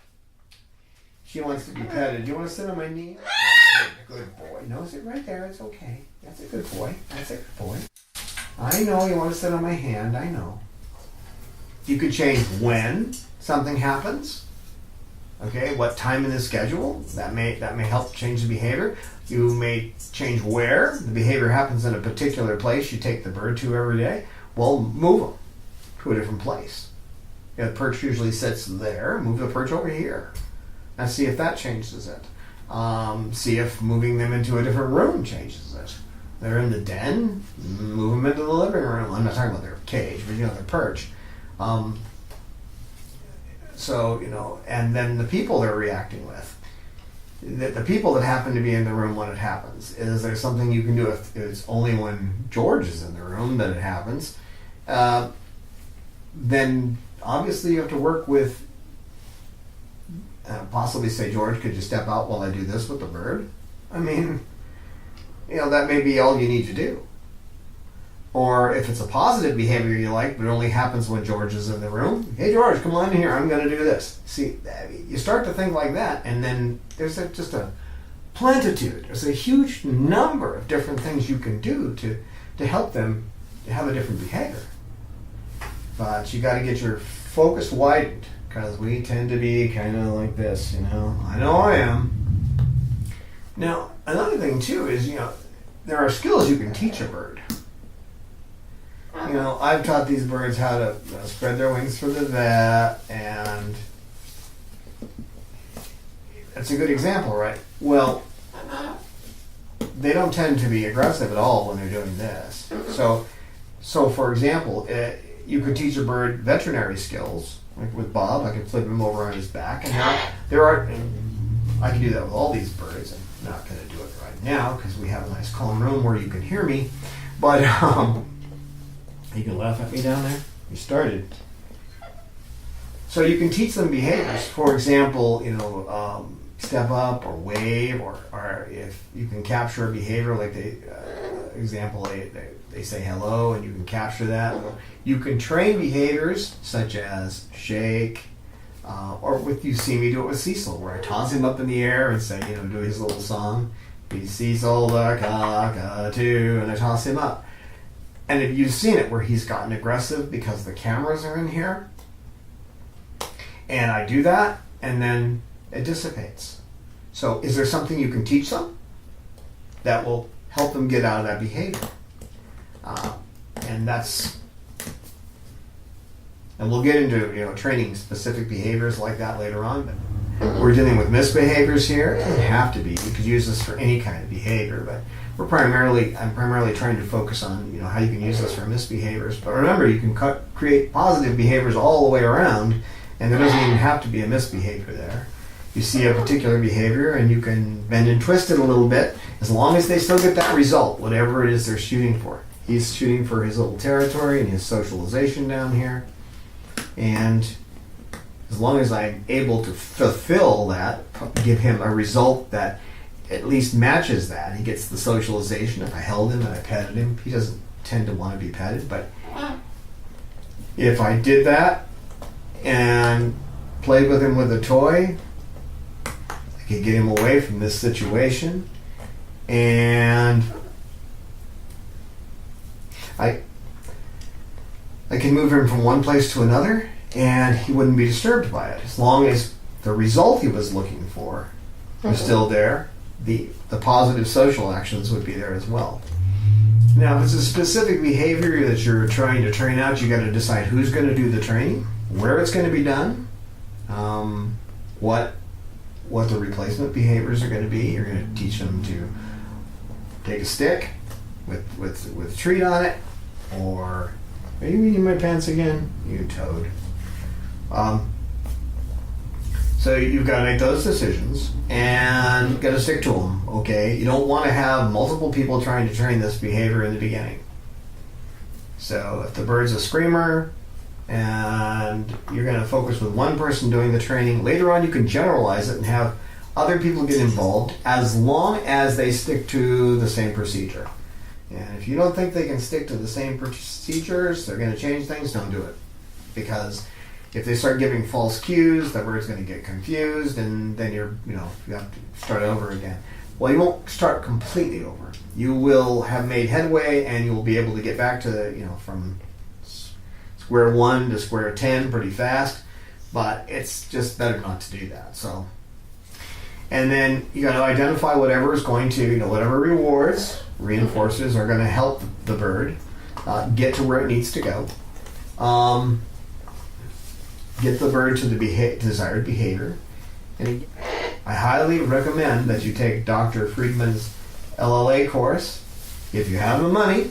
She wants to be petted. Do you want to sit on my knee? Oh, good boy. No, sit right there. It's okay. That's a good boy. That's a good boy. I know you want to sit on my hand. I know. You could change when something happens. Okay, what time in the schedule, that may help change the behavior. You may change where the behavior happens in a particular place you take the bird to every day. Well, move them to a different place. The perch usually sits there. Move the perch over here and see if that changes it. See if moving them into a different room changes it. They're in the den, move them into the living room. I'm not talking about their cage, but their perch. So, and then the people they're reacting with. The people that happen to be in the room when it happens. Is there something you can do if it's only when George is in the room that it happens? Then obviously you have to work with, possibly say, George, could you step out while I do this with the bird? I mean, that may be all you need to do. Or if it's a positive behavior you like, but it only happens when George is in the room, hey George, come on in here, I'm going to do this. See, you start to think like that, and then there's just a plentitude. There's a huge number of different things you can do to help them have a different behavior. But you got to get your focus widened, because we tend to be kind of like this, I know I am. Now, another thing too is, there are skills you can teach a bird. I've taught these birds how to spread their wings for the vet, and that's a good example, right? Well, they don't tend to be aggressive at all when they're doing this. So for example, you could teach a bird veterinary skills, like with Bob. I could flip him over on his back, and I can do that with all these birds. I'm not going to do it right now because we have a nice calm room where you can hear me, but you can laugh at me down there. You started. So you can teach them behaviors. For example, step up or wave, or if you can capture a behavior, like they say hello, and you can capture that. You can train behaviors such as shake, or you see me do it with Cecil, where I toss him up in the air and say, do his little song, be Cecil the cockatoo, and I toss him up. And if you've seen it where he's gotten aggressive because the cameras are in here, and I do that, and then it dissipates. So is there something you can teach them that will help them get out of that behavior? And we'll get into training specific behaviors like that later on, but we're dealing with misbehaviors here. It doesn't have to be. You could use this for any kind of behavior, but I'm primarily trying to focus on how you can use this for misbehaviors. But remember, you can create positive behaviors all the way around, and there doesn't even have to be a misbehavior there. You see a particular behavior, and you can bend and twist it a little bit, as long as they still get that result, whatever it is they're shooting for. He's shooting for his little territory and his socialization down here, and as long as I'm able to fulfill that, give him a result that at least matches that. He gets the socialization. If I held him and I petted him, he doesn't tend to want to be petted, but if I did that and played with him with a toy, I could get him away from this situation, and I can move him from one place to another, and he wouldn't be disturbed by it, as long as the result he was looking for was still there. The positive social actions would be there as well. Now, if it's a specific behavior that you're trying to train out, you got to decide who's going to do the training, where it's going to be done, what the replacement behaviors are going to be. You're going to teach them to take a stick with a treat on it, or are you eating my pants again, you toad? So you've got to make those decisions and you've got to stick to them, okay? You don't want to have multiple people trying to train this behavior in the beginning. So if the bird's a screamer and you're going to focus with one person doing the training, later on you can generalize it and have other people get involved as long as they stick to the same procedure. And if you don't think they can stick to the same procedures, they're going to change things, don't do it. Because if they start giving false cues, the bird's going to get confused, and then you have to start over again. Well, you won't start completely over. You will have made headway, and you will be able to get back to from square one to square 10 pretty fast. but it's just better not to do that. So, and then you got to identify whatever is going to, whatever rewards, reinforcers are going to help the bird get to where it needs to go. Get the bird to the desired behavior. And I highly recommend that you take Dr. Friedman's LLA course if you have the money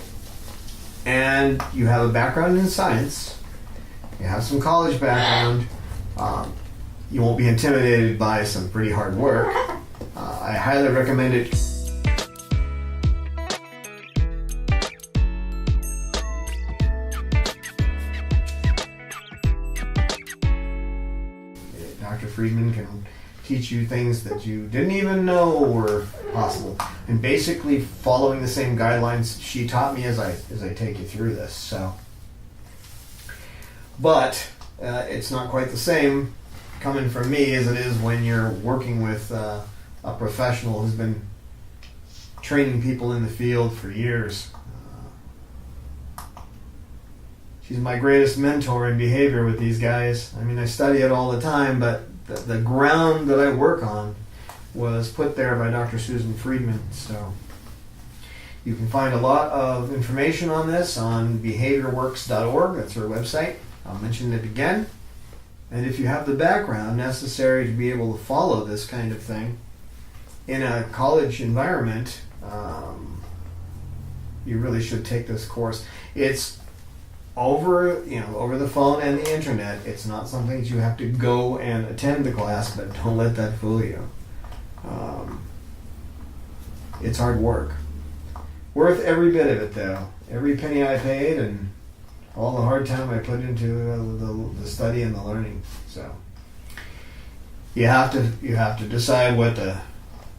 and you have a background in science, you have some college background, you won't be intimidated by some pretty hard work. I highly recommend it. Dr. Friedman can teach you things that you didn't even know were possible, and basically following the same guidelines she taught me as I take you through this. So, but it's not quite the same coming from me as it is when you're working with a professional who's been training people in the field for years. She's my greatest mentor in behavior with these guys. I mean, I study it all the time, but the ground that I work on was put there by Dr. Susan Friedman. So you can find a lot of information on this on behaviorworks.org. That's her website. I'll mention it again. And if you have the background necessary to be able to follow this kind of thing in a college environment, you really should take this course. It's over the phone and the internet. It's not something that you have to go and attend the class, but don't let that fool you. It's hard work. Worth every bit of it, though. Every penny I paid and all the hard time I put into the study and the learning. So you have to decide what the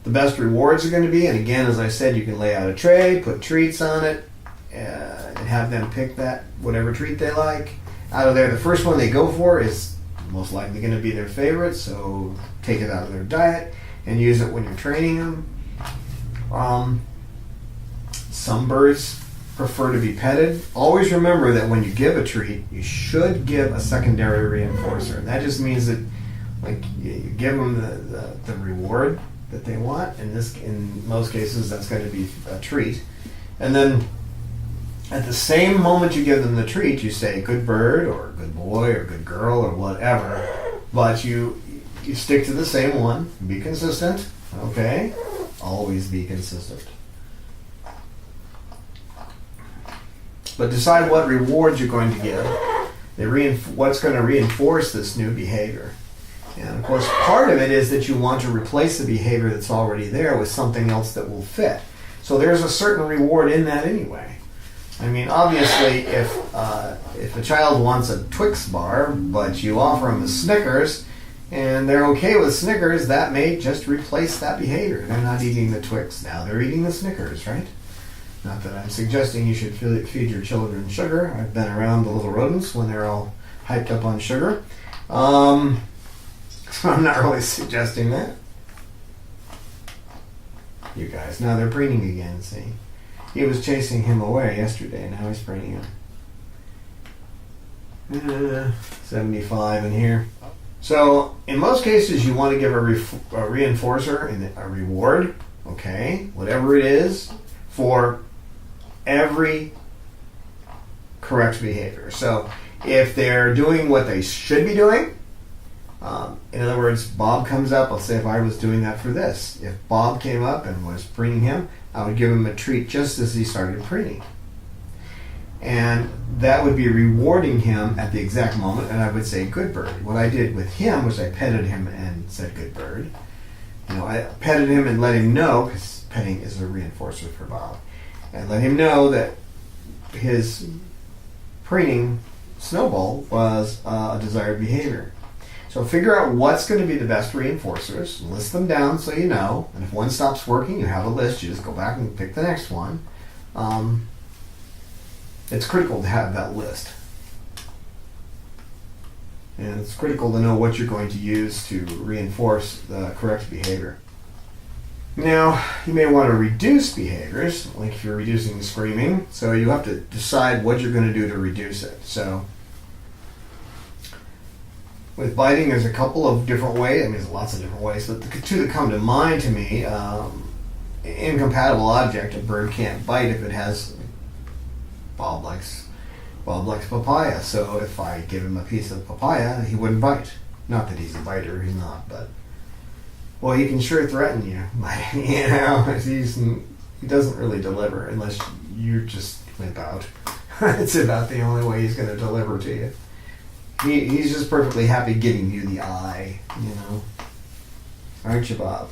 best rewards are going to be. And again, as I said, you can lay out a tray, put treats on it, and have them pick whatever treat they like. Out of there, the first one they go for is most likely going to be their favorite, so take it out of their diet and use it when you're training them. Some birds prefer to be petted. Always remember that when you give a treat, you should give a secondary reinforcer. And that just means that you give them the reward that they want. In most cases, that's going to be a treat. And then at the same moment you give them the treat, you say good bird or good boy or good girl or whatever, but you stick to the same one. Be consistent, okay? Always be consistent. But decide what rewards you're going to give. What's going to reinforce this new behavior. And of course, part of it is that you want to replace the behavior that's already there with something else that will fit. So there's a certain reward in that anyway. I mean, obviously, if a child wants a Twix bar, but you offer them a Snickers, and they're okay with Snickers, that may just replace that behavior. They're not eating the Twix now; they're eating the Snickers, right? Not that I'm suggesting you should feed your children sugar. I've been around the little rodents when they're all hyped up on sugar. So I'm not really suggesting that. You guys, now they're preening again, see? He was chasing him away yesterday, now he's preening him. 75 in here. So, in most cases, you want to give a reinforcer and a reward, okay, whatever it is, for every correct behavior. So, if they're doing what they should be doing, in other words, Bob comes up, let's say if I was doing that for this. If Bob came up and was preening him, I would give him a treat just as he started preening. And that would be rewarding him at the exact moment, and I would say, good bird. What I did with him was I petted him and said, good bird. I petted him and let him know, because petting is a reinforcer for Bob, and let him know that his preening snowball was a desired behavior. So figure out what's going to be the best reinforcers, list them down so you know, and if one stops working, you have a list, you just go back and pick the next one. It's critical to have that list. And it's critical to know what you're going to use to reinforce the correct behavior. Now, you may want to reduce behaviors, like if you're reducing the screaming, so you have to decide what you're going to do to reduce it. So, with biting, there's a couple of different ways. I mean, there's lots of different ways, but the two that come to mind to me, incompatible object, a bird can't bite if it has, Bob likes papaya, so if I give him a piece of papaya, he wouldn't bite. Not that he's a biter, he's not, but, well, he can sure threaten you. You know, he doesn't really deliver unless you just limp out. It's about the only way he's going to deliver to you. He's just perfectly happy giving you the eye, you know. Aren't you, Bob?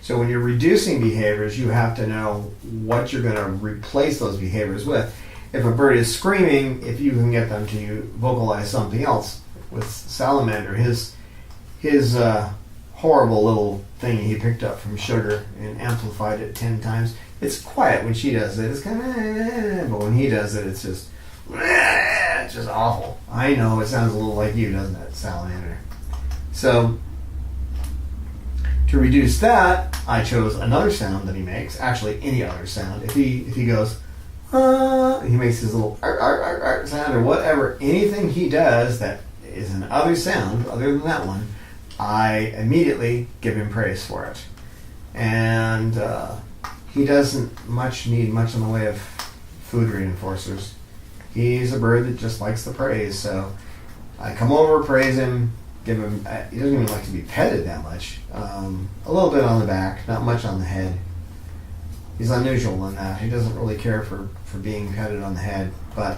So when you're reducing behaviors, you have to know what you're going to replace those behaviors with. If a bird is screaming, if you can get them to vocalize something else. With Salamander, his horrible little thing he picked up from Sugar and amplified it 10 times. It's quiet when she does it. It's kind of, but when he does it, it's just awful. I know, it sounds a little like you, doesn't it, Salamander? So, to reduce that, I chose another sound that he makes. Actually, any other sound. If he goes, he makes his little sound or whatever. Anything he does that is an other sound, other than that one, I immediately give him praise for it. And he doesn't need much in the way of food reinforcers. He's a bird that just likes the praise. So I come over, praise him, give him. He doesn't even like to be petted that much. A little bit on the back, not much on the head. He's unusual in that. He doesn't really care for being petted on the head. But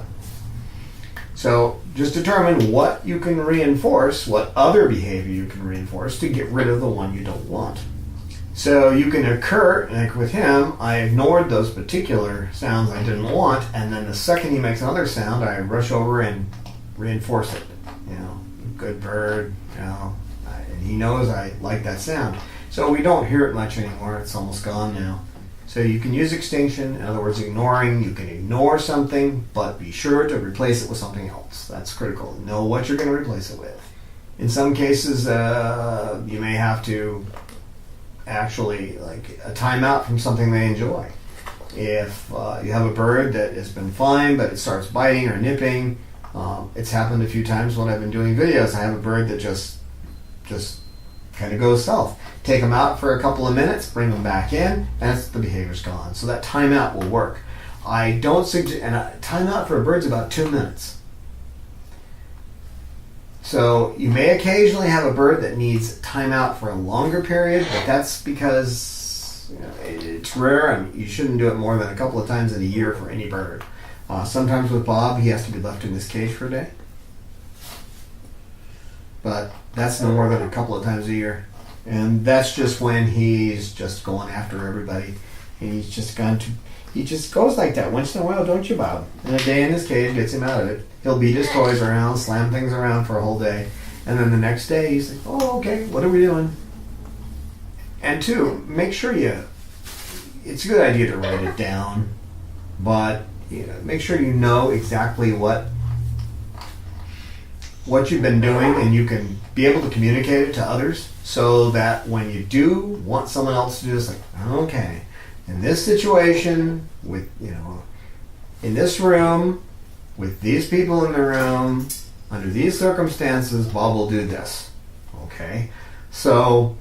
so just determine what you can reinforce, what other behavior you can reinforce to get rid of the one you don't want. So you can occur, like with him, I ignored those particular sounds I didn't want, and then the second he makes another sound, I rush over and reinforce it. You know, good bird, you know, and he knows I like that sound. So we don't hear it much anymore, it's almost gone now. So you can use extinction, in other words, ignoring. You can ignore something, but be sure to replace it with something else. That's critical. Know what you're going to replace it with. In some cases, you may have to actually, like a timeout from something they enjoy. If you have a bird that has been fine, but it starts biting or nipping, it's happened a few times when I've been doing videos. I have a bird that just kind of goes south. Take them out for a couple of minutes, bring them back in, and the behavior's gone. So that timeout will work. I don't suggest, and a timeout for a bird's about 2 minutes. So you may occasionally have a bird that needs timeout for a longer period, but that's because it's rare, and you shouldn't do it more than a couple of times in a year for any bird. Sometimes with Bob, he has to be left in his cage for a day. But that's no more than a couple of times a year. And that's just when he's just going after everybody. He just goes like that once in a while, don't you, Bob? And a day in his cage gets him out of it. He'll beat his toys around, slam things around for a whole day. And then the next day, he's like, oh, okay, what are we doing? And two, make sure it's a good idea to write it down, but make sure you know exactly what you've been doing, and you can be able to communicate it to others so that when you do want someone else to do this, like, okay, in this situation, with, in this room, with these people in the room, under these circumstances, Bob will do this. Okay? So,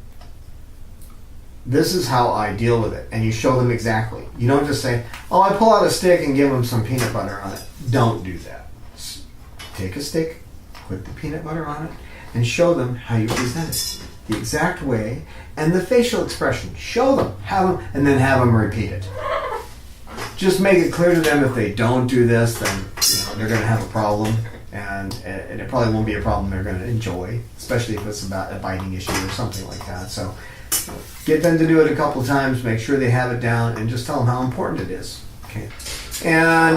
this is how I deal with it. And you show them exactly. You don't just say, oh, I pull out a stick and give them some peanut butter on it. Don't do that. Take a stick, put the peanut butter on it, and show them how you present it. The exact way, and the facial expression. Show them, and then have them repeat it. Just make it clear to them if they don't do this, then they're going to have a problem, and it probably won't be a problem they're going to enjoy, especially if it's about a biting issue or something like that. So get them to do it a couple of times, make sure they have it down, and just tell them how important it is. Okay. And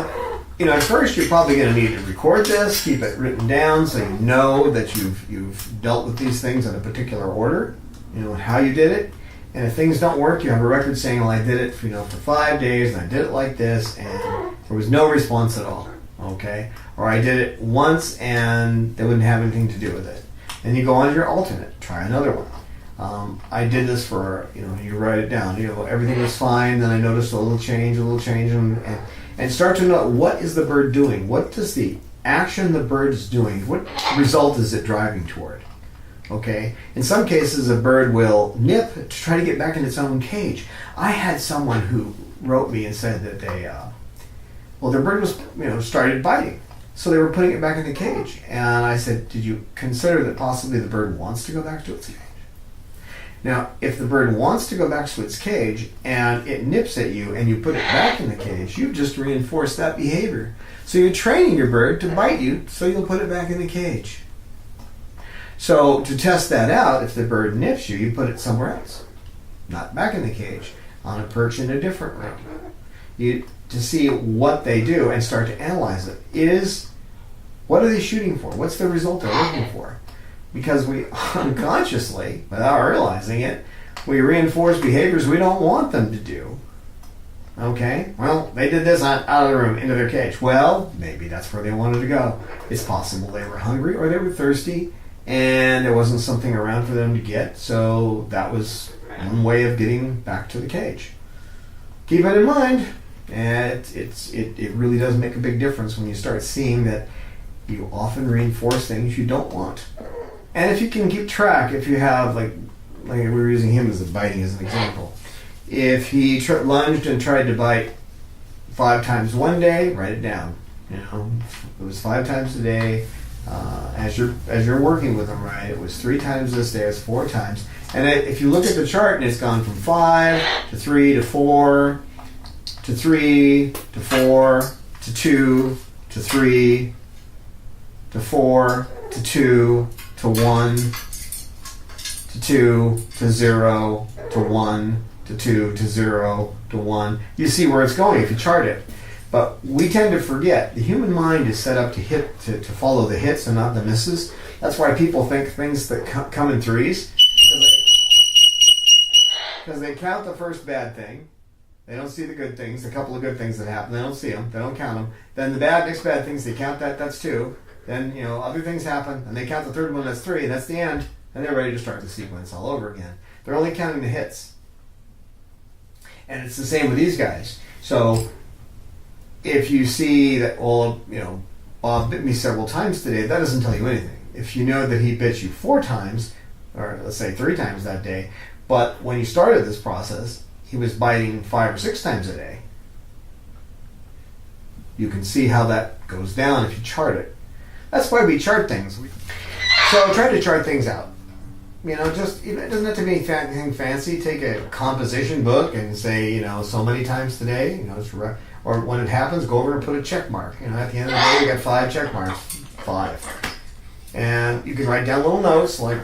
at first you're probably going to need to record this, keep it written down so you know that you've dealt with these things in a particular order, how you did it. And if things don't work, you have a record saying, well, I did it for 5 days, and I did it like this, and there was no response at all. Okay? Or I did it once, and they wouldn't have anything to do with it. Then you go on to your alternate. Try another one. I did this for, you write it down. Everything was fine, then I noticed a little change, and start to know, what is the bird doing? What does the action the bird is doing, what result is it driving toward? Okay? In some cases, a bird will nip to try to get back in its own cage. I had someone who wrote me and said that their bird was, started biting. So they were putting it back in the cage. And I said, did you consider that possibly the bird wants to go back to its cage? Now, if the bird wants to go back to its cage and it nips at you and you put it back in the cage, you've just reinforced that behavior. So you're training your bird to bite you so you'll put it back in the cage. So to test that out, if the bird nips you, you put it somewhere else. Not back in the cage, on a perch in a different ring. To see what they do and start to analyze it. What are they shooting for? What's the result they're looking for? Because we unconsciously, without realizing it, we reinforce behaviors we don't want them to do. Okay? Well, they did this out of the room, into their cage. Well, maybe that's where they wanted to go. It's possible they were hungry or they were thirsty and there wasn't something around for them to get, so that was one way of getting back to the cage. Keep it in mind. And it really does make a big difference when you start seeing that you often reinforce things you don't want. And if you can keep track, if you have, like we were using him as biting as an example, if he lunged and tried to bite 5 times one day, write it down. It was 5 times a day. As you're working with him, right? It was 3 times this day. It's 4 times. And if you look at the chart, and it's gone from 5 to 3 to 4 to 3 to 4 to 2 to 3 to 4 to 2 to 1 to 2 to 0 to 1 to 2 to 0 to 1. You see where it's going if you chart it. But we tend to forget. The human mind is set up to follow the hits and not the misses. That's why people think things that come in threes, because they count the first bad thing. They don't see the good things, a couple of good things that happen. They don't see them. They don't count them. Then the next bad things, they count that. That's 2. Then, other things happen, and they count the third one. That's 3. That's the end. And they're ready to start the sequence all over again. They're only counting the hits. And it's the same with these guys. So if you see that, Bob bit me several times today, that doesn't tell you anything. If you know that he bit you 4 times, or let's say 3 times that day, but when you started this process, he was biting 5 or 6 times a day. You can see how that goes down if you chart it. That's why we chart things. So try to chart things out. It doesn't have to be anything fancy. Take a composition book and say, so many times today, or when it happens, go over and put a check mark. At the end of the day, you got 5 check marks. 5. And you can write down little notes like,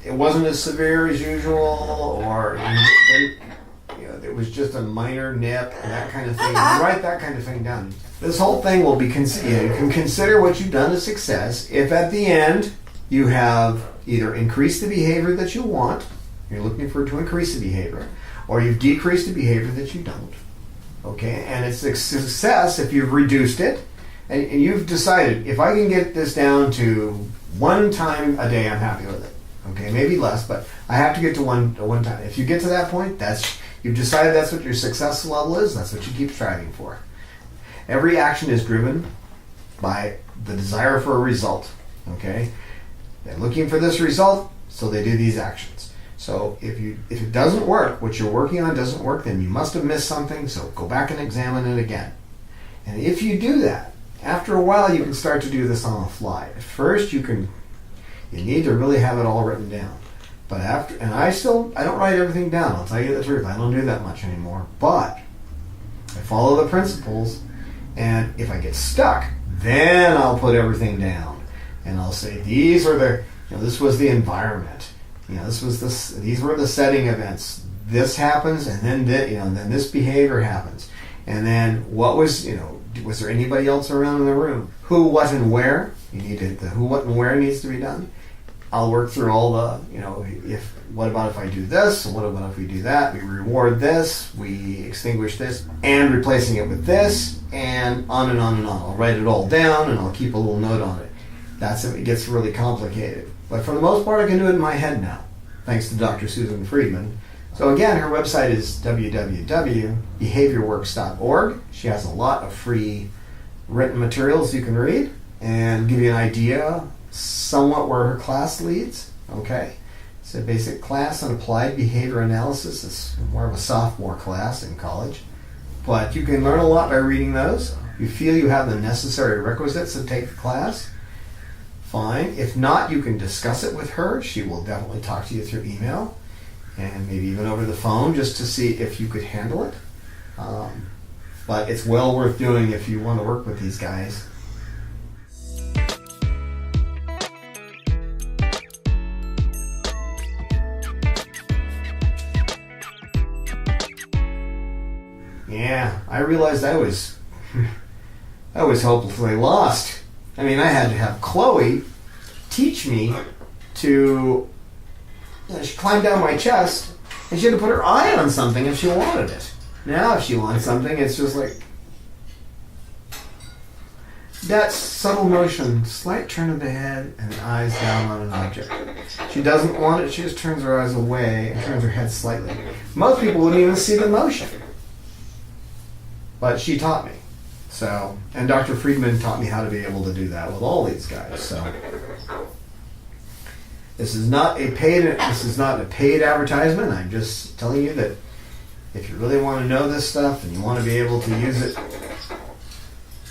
it wasn't as severe as usual, or it was just a minor nip, and that kind of thing. You write that kind of thing down. This whole thing will be you can consider what you've done a success if at the end you have either increased the behavior that you want, you're looking for to increase the behavior, or you've decreased the behavior that you don't. Okay, and it's a success if you've reduced it, and you've decided, if I can get this down to 1 time a day, I'm happy with it. Okay, maybe less, but I have to get to one time. If you get to that point, you've decided that's what your success level is. That's what you keep striving for. Every action is driven by the desire for a result. Okay, they're looking for this result, so they do these actions. So if it doesn't work, what you're working on doesn't work, then you must have missed something. So go back and examine it again. And if you do that, after a while, you can start to do this on the fly. At first, you need to really have it all written down. But I don't write everything down. I'll tell you the truth. I don't do that much anymore. But I follow the principles, and if I get stuck, then I'll put everything down, and I'll say these are this was the environment. These were the setting events. This happens, and then then this behavior happens, and then what was was there anybody else around in the room? Who, what, and where? The who, what, and where needs to be done. I'll work through all the, what about if I do this? What about if we do that? We reward this, we extinguish this, and replacing it with this, and on and on and on. I'll write it all down, and I'll keep a little note on it. It gets really complicated. But for the most part, I can do it in my head now, thanks to Dr. Susan Friedman. So again, her website is www.behaviorworks.org. She has a lot of free written materials you can read and give you an idea somewhat where her class leads. Okay, it's a basic class on applied behavior analysis. It's more of a sophomore class in college, but you can learn a lot by reading those. If you feel you have the necessary requisites to take the class, fine. If not, you can discuss it with her. She will definitely talk to you through email and maybe even over the phone just to see if you could handle it. But it's well worth doing if you want to work with these guys. Yeah, I realized I was hopelessly lost. I mean, I had to have Chloe teach me to... she climbed down my chest and she had to put her eye on something if she wanted it. Now if she wants something, it's just like... that subtle motion, slight turn of the head and eyes down on an object. She doesn't want it, she just turns her eyes away and turns her head slightly. Most people wouldn't even see the motion. But she taught me. So, and Dr. Friedman taught me how to be able to do that with all these guys. So, this is not a paid advertisement. I'm just telling you that if you really want to know this stuff and you want to be able to use it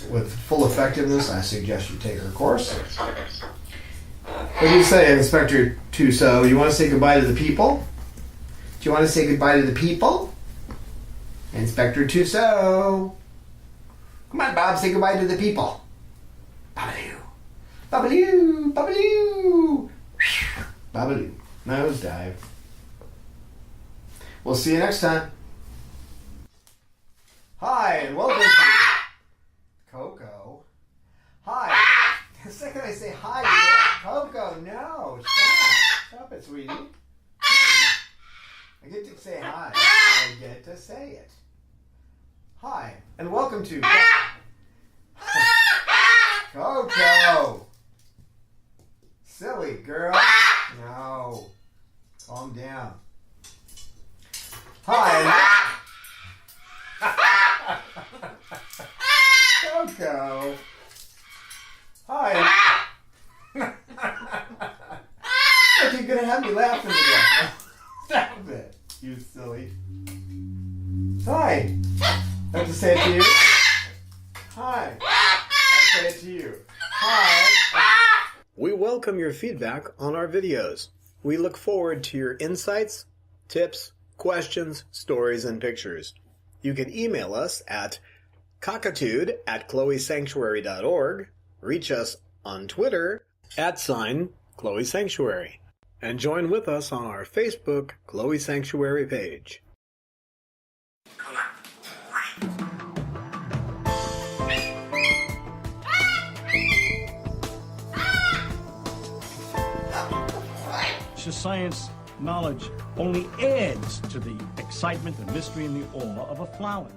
with full effectiveness, I suggest you take her course. What do you say, Inspector Tuso? You want to say goodbye to the people? Do you want to say goodbye to the people? Inspector Tuso. Come on, Bob, say goodbye to the people. Babaloo. Babaloo. Babaloo. Babaloo. Nosedive. We'll see you next time. Hi, and welcome to Coco. Hi. The second I say hi, you go, Coco, no. Stop. Stop it, sweetie. I get to say hi. I get to say it. Hi, and welcome to Coco. Silly girl. No. Calm down. Hi. Coco. Hi. Like you're gonna have me laughing again. Stop it, you silly. Hi. I have to say it to you. Hi. I say it to you. Hi. We welcome your feedback on our videos. We look forward to your insights, tips, questions, stories, and pictures. You can email us at cockatoo@chloesanctuary.org, reach us on Twitter @Chloe Sanctuary, and join with us on our Facebook Chloe Sanctuary page. Science knowledge only adds to the excitement, the mystery, and the awe of a flower.